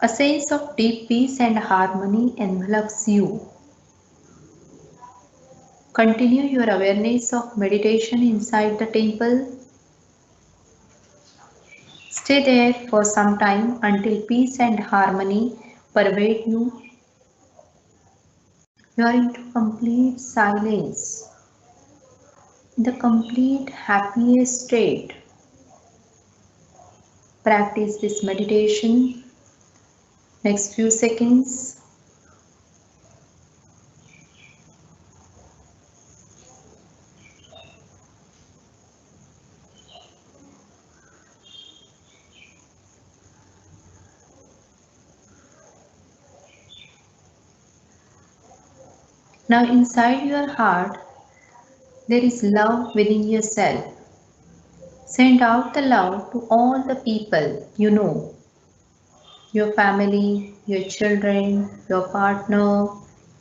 A sense of deep peace and harmony envelops you. Continue your awareness of meditation inside the temple. Stay there for some time until peace and harmony pervade you. You are into complete silence, in the complete happiest state. Practice this meditation. Next few seconds. Now inside your heart, there is love within yourself. Send out the love to all the people you know. Your family, your children, your partner,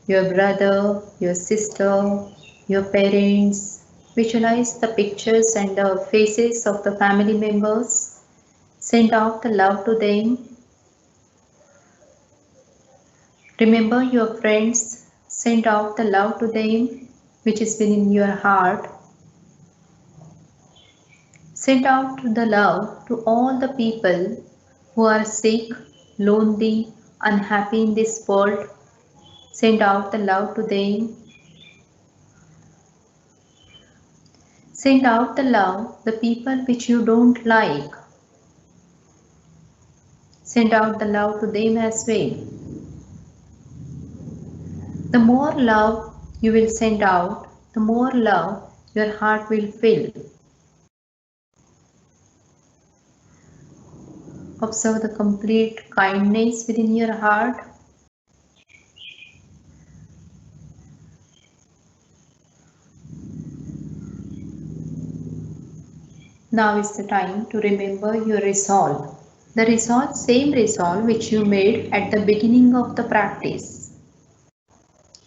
your brother, your sister, your parents. Visualize the pictures and the faces of the family members. Send out the love to them. Remember your friends. Send out the love to them, which is within your heart. Send out the love to all the people who are sick, lonely, unhappy in this world. Send out the love to them. Send out the love, the people which you don't like. Send out the love to them as well. The more love you will send out, the more love your heart will fill. Observe the complete kindness within your heart. Now is the time to remember your resolve. The resolve, same resolve which you made at the beginning of the practice.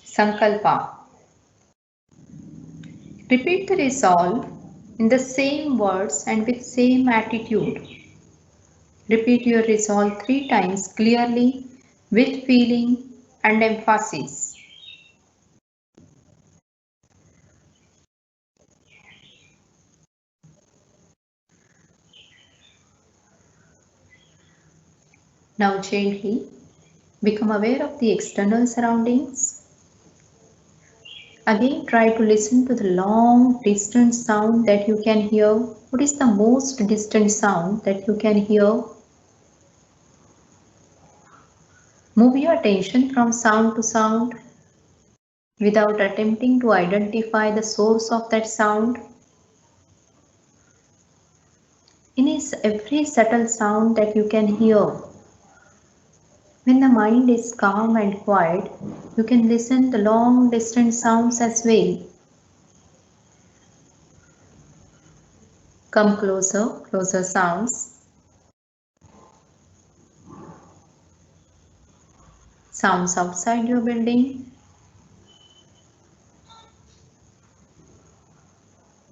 Sankalpa. Repeat the resolve in the same words and with same attitude. Repeat your resolve 3 times clearly with feeling and emphasis. Now gently become aware of the external surroundings. Again try to listen to the long distant sound that you can hear. What is the most distant sound that you can hear? Move your attention from sound to sound without attempting to identify the source of that sound. In every subtle sound that you can hear, when the mind is calm and quiet, you can listen to long distant sounds as well. Come closer, closer sounds. Sounds outside your building.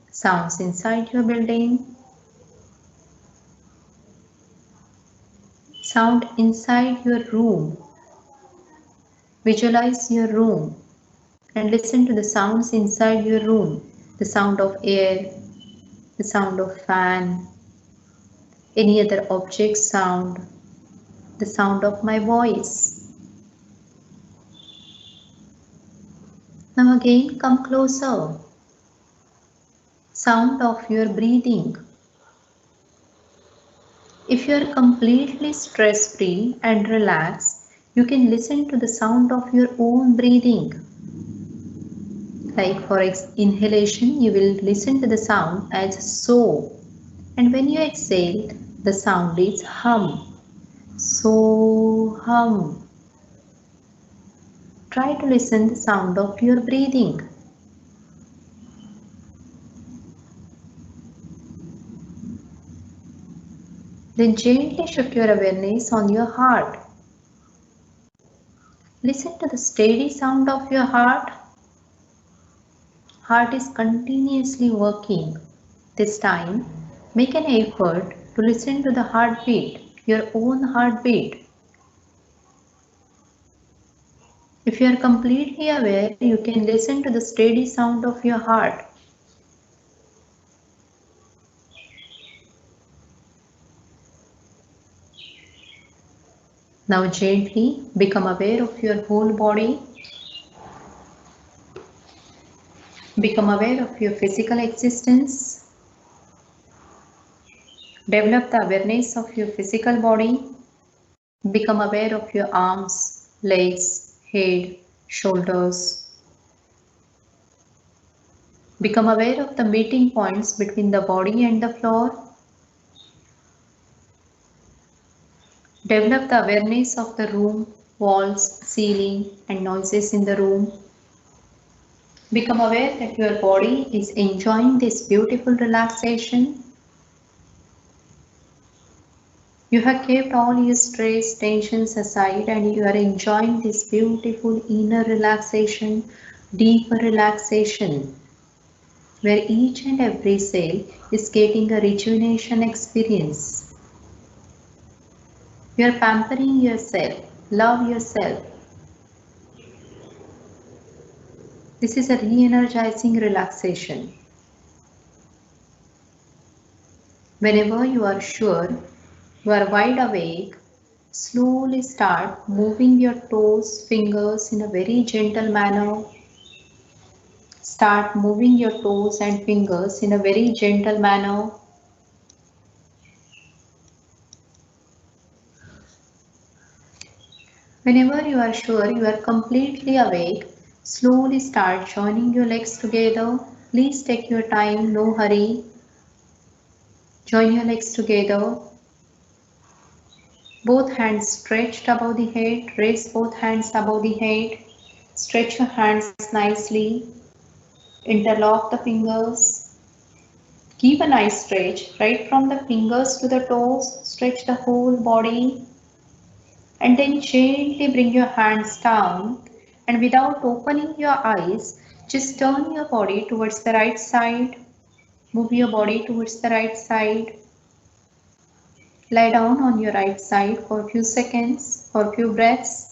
Sounds inside your building. Sound inside your room. Visualize your room and listen to the sounds inside your room. The sound of air, the sound of fan, any other object sound, the sound of my voice. Now again come closer. Sound of your breathing. If you are completely stress-free and relaxed, you can listen to the sound of your own breathing. Like for inhalation, you will listen to the sound as so. And when you exhale, the sound is hum. So hum. Try to listen to the sound of your breathing. Then gently shift your awareness on your heart. Listen to the steady sound of your heart. Heart is continuously working. This time, make an effort to listen to the heartbeat, your own heartbeat. If you are completely aware, you can listen to the steady sound of your heart. Now gently become aware of your whole body. Become aware of your physical existence. Develop the awareness of your physical body. Become aware of your arms, legs, head, shoulders. Become aware of the meeting points between the body and the floor. Develop the awareness of the room, walls, ceiling, and noises in the room. Become aware that your body is enjoying this beautiful relaxation. You have kept all your stress, tensions aside, and you are enjoying this beautiful inner relaxation, deeper relaxation, where each and every cell is getting a rejuvenation experience. You are pampering yourself. Love yourself. This is a re-energizing relaxation. Whenever you are sure you are wide awake, slowly start moving your toes, fingers in a very gentle manner. Start moving your toes and fingers in a very gentle manner. Whenever you are sure you are completely awake, slowly start joining your legs together. Please take your time, no hurry. Join your legs together. Both hands stretched above the head. Raise both hands above the head. Stretch your hands nicely. Interlock the fingers. Give a nice stretch right from the fingers to the toes. Stretch the whole body. And then gently bring your hands down. And without opening your eyes, just turn your body towards the right side. Move your body towards the right side. Lie down on your right side for a few seconds, for a few breaths.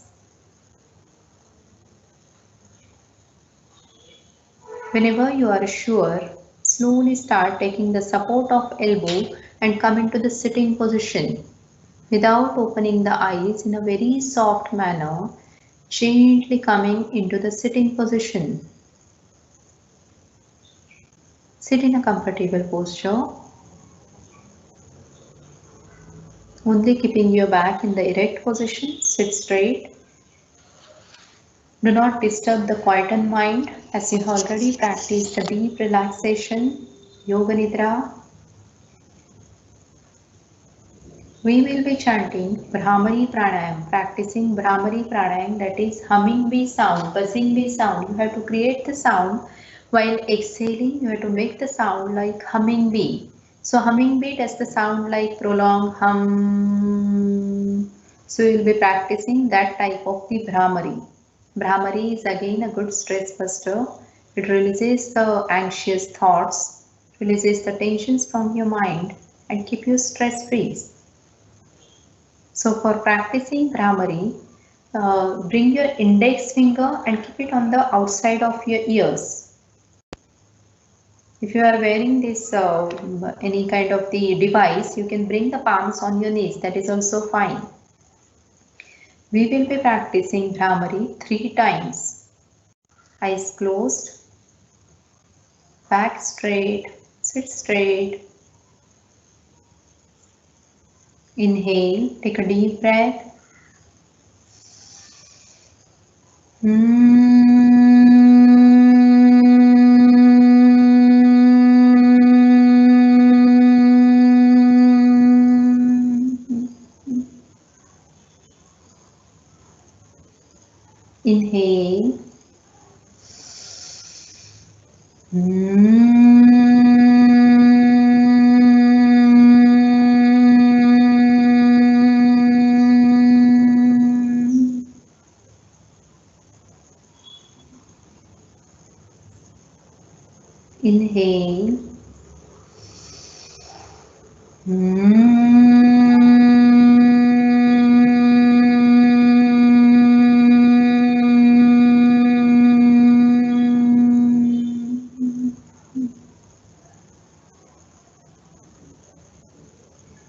Whenever you are sure, slowly start taking the support of elbow and come into the sitting position. Without opening the eyes, in a very soft manner, gently coming into the sitting position. Sit in a comfortable posture. Only keeping your back in the erect position, sit straight. Do not disturb the quietened mind as you have already practiced a deep relaxation, Yoga Nidra. We will be chanting Bhramari Pranayam, practicing Bhramari Pranayam, that is humming bee sound, buzzing bee sound. You have to create the sound while exhaling. You have to make the sound like humming bee. So humming bee does the sound like prolonged hum. So you will be practicing that type of the Bhramari. Bhramari is again a good stress buster. It releases the anxious thoughts, releases the tensions from your mind and keep you stress free. So for practicing Bhramari, bring your index finger and keep it on the outside of your ears. If you are wearing this any kind of the device, you can bring the palms on your knees. That is also fine. We will be practicing Bhramari 3 times. Eyes closed, back straight, sit straight. Inhale, take a deep breath. Inhale. Inhale.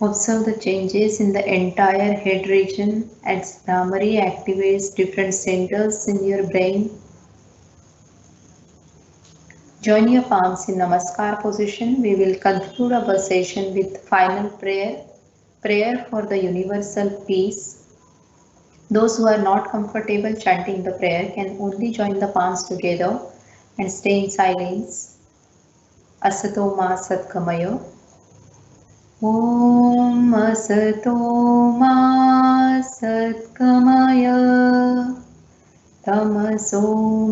Observe the changes in the entire head region as Bhramari activates different centers in your brain. Join your palms in Namaskar position. We will conclude our session with final prayer. Prayer for the universal peace. Those who are not comfortable chanting the prayer can only join the palms together and stay in silence. Asato ma satkamaya. Om asato ma satkamaya. Tamaso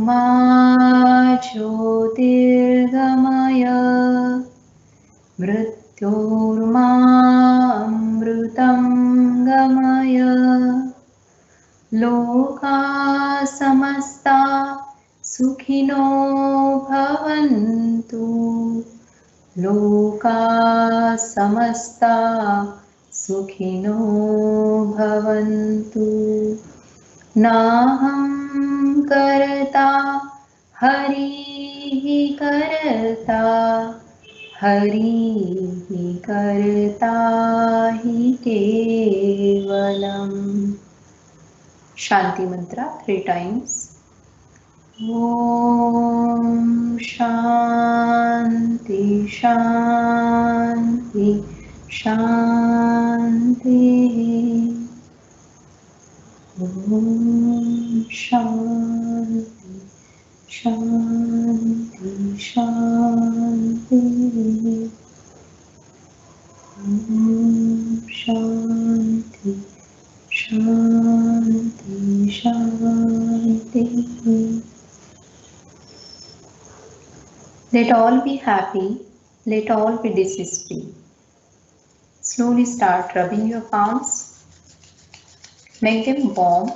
ma jyotirgamaya. Mrityorma amrutam gamaya. Loka samasta sukhino bhavantu. Loka samasta sukhino bhavantu. Naham karta harihi karta. Harihi karta hi kevalam. Shanti mantra 3 times. Om Shanti Shanti Shanti. Om Shanti Shanti Shanti. Om Shanti Shanti Shanti. Let all be happy, let all be disease-free. Slowly start rubbing your palms, make them warm.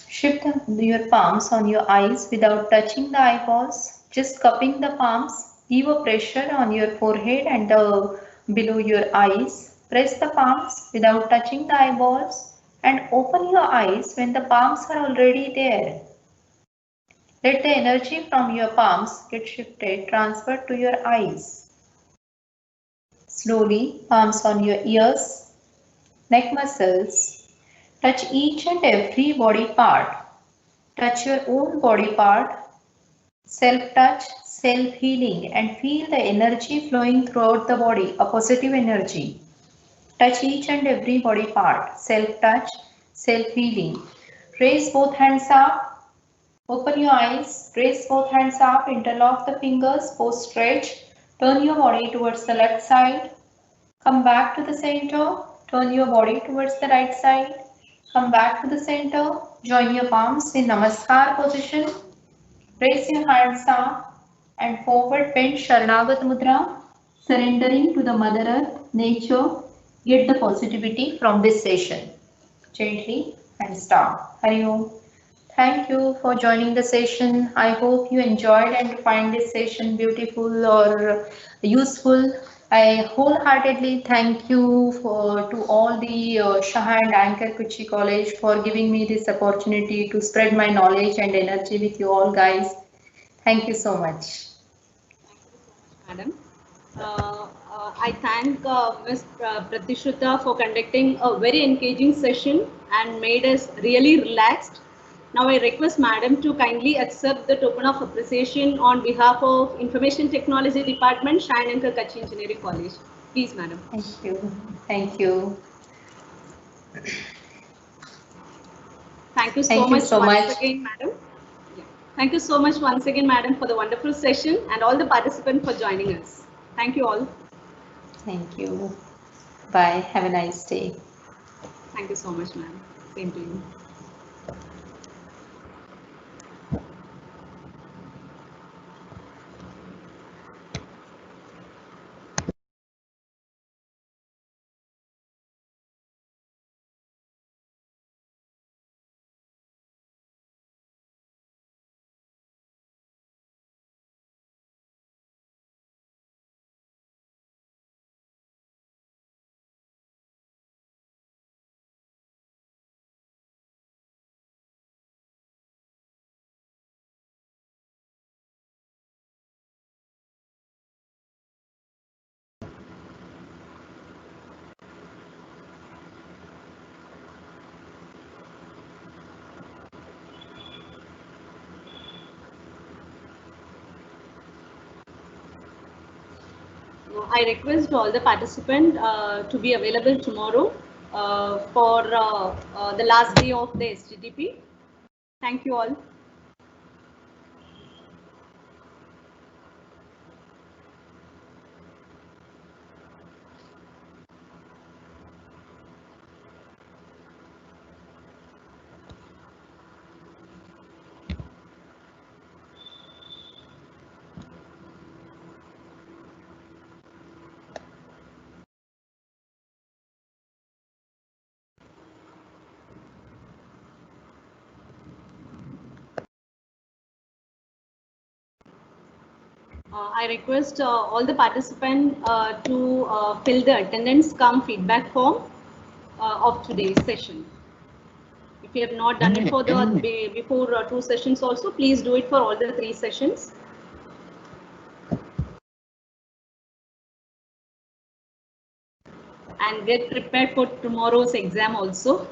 Shift your palms on your eyes without touching the eyeballs, just cupping the palms. Give a pressure on your forehead and below your eyes. Press the palms without touching the eyeballs and open your eyes when the palms are already there. Let the energy from your palms get shifted, transferred to your eyes. Slowly, palms on your ears, neck muscles. Touch each and every body part. Touch your own body part. Self-touch, self-healing, and feel the energy flowing throughout the body, a positive energy. Touch each and every body part. Self-touch, self-healing. Raise both hands up. Open your eyes, raise both hands up, interlock the fingers, pose stretch. Turn your body towards the left side. Come back to the center. Turn your body towards the right side. Come back to the center. Join your palms in Namaskar position. Raise your hands up and forward bend Sharanagat Mudra. Surrendering to the Mother Earth, nature. Get the positivity from this session. Gently and start. Hari Om. Thank you for joining the session. I hope you enjoyed and find this session beautiful or useful. I wholeheartedly thank you to all the Shah and Anchor Kuchi College for giving me this opportunity to spread my knowledge and energy with you all guys. Thank you so much. Madam. I thank Ms. Pratishruta for conducting a very engaging session and made us really relaxed. Now I request Madam to kindly accept the token of appreciation on behalf of Information Technology Department, Shyankar Kachi Engineering College. Please, Madam. Thank you. Thank you. Thank you so much once again, Madam. Yeah. Thank you so much once again, Madam, for the wonderful session and all the participants for joining us. Thank you all. Thank you. Bye. Have a nice day. Thank you so much, ma'am. Same to you. I request all the participants to be available tomorrow for the last day of the SGTP. Thank you all. I request all the participants to fill the attendance cum feedback form of today's session. If you have not done it for the before 2 sessions also, please do it for all the 3 sessions. And get prepared for tomorrow's exam also.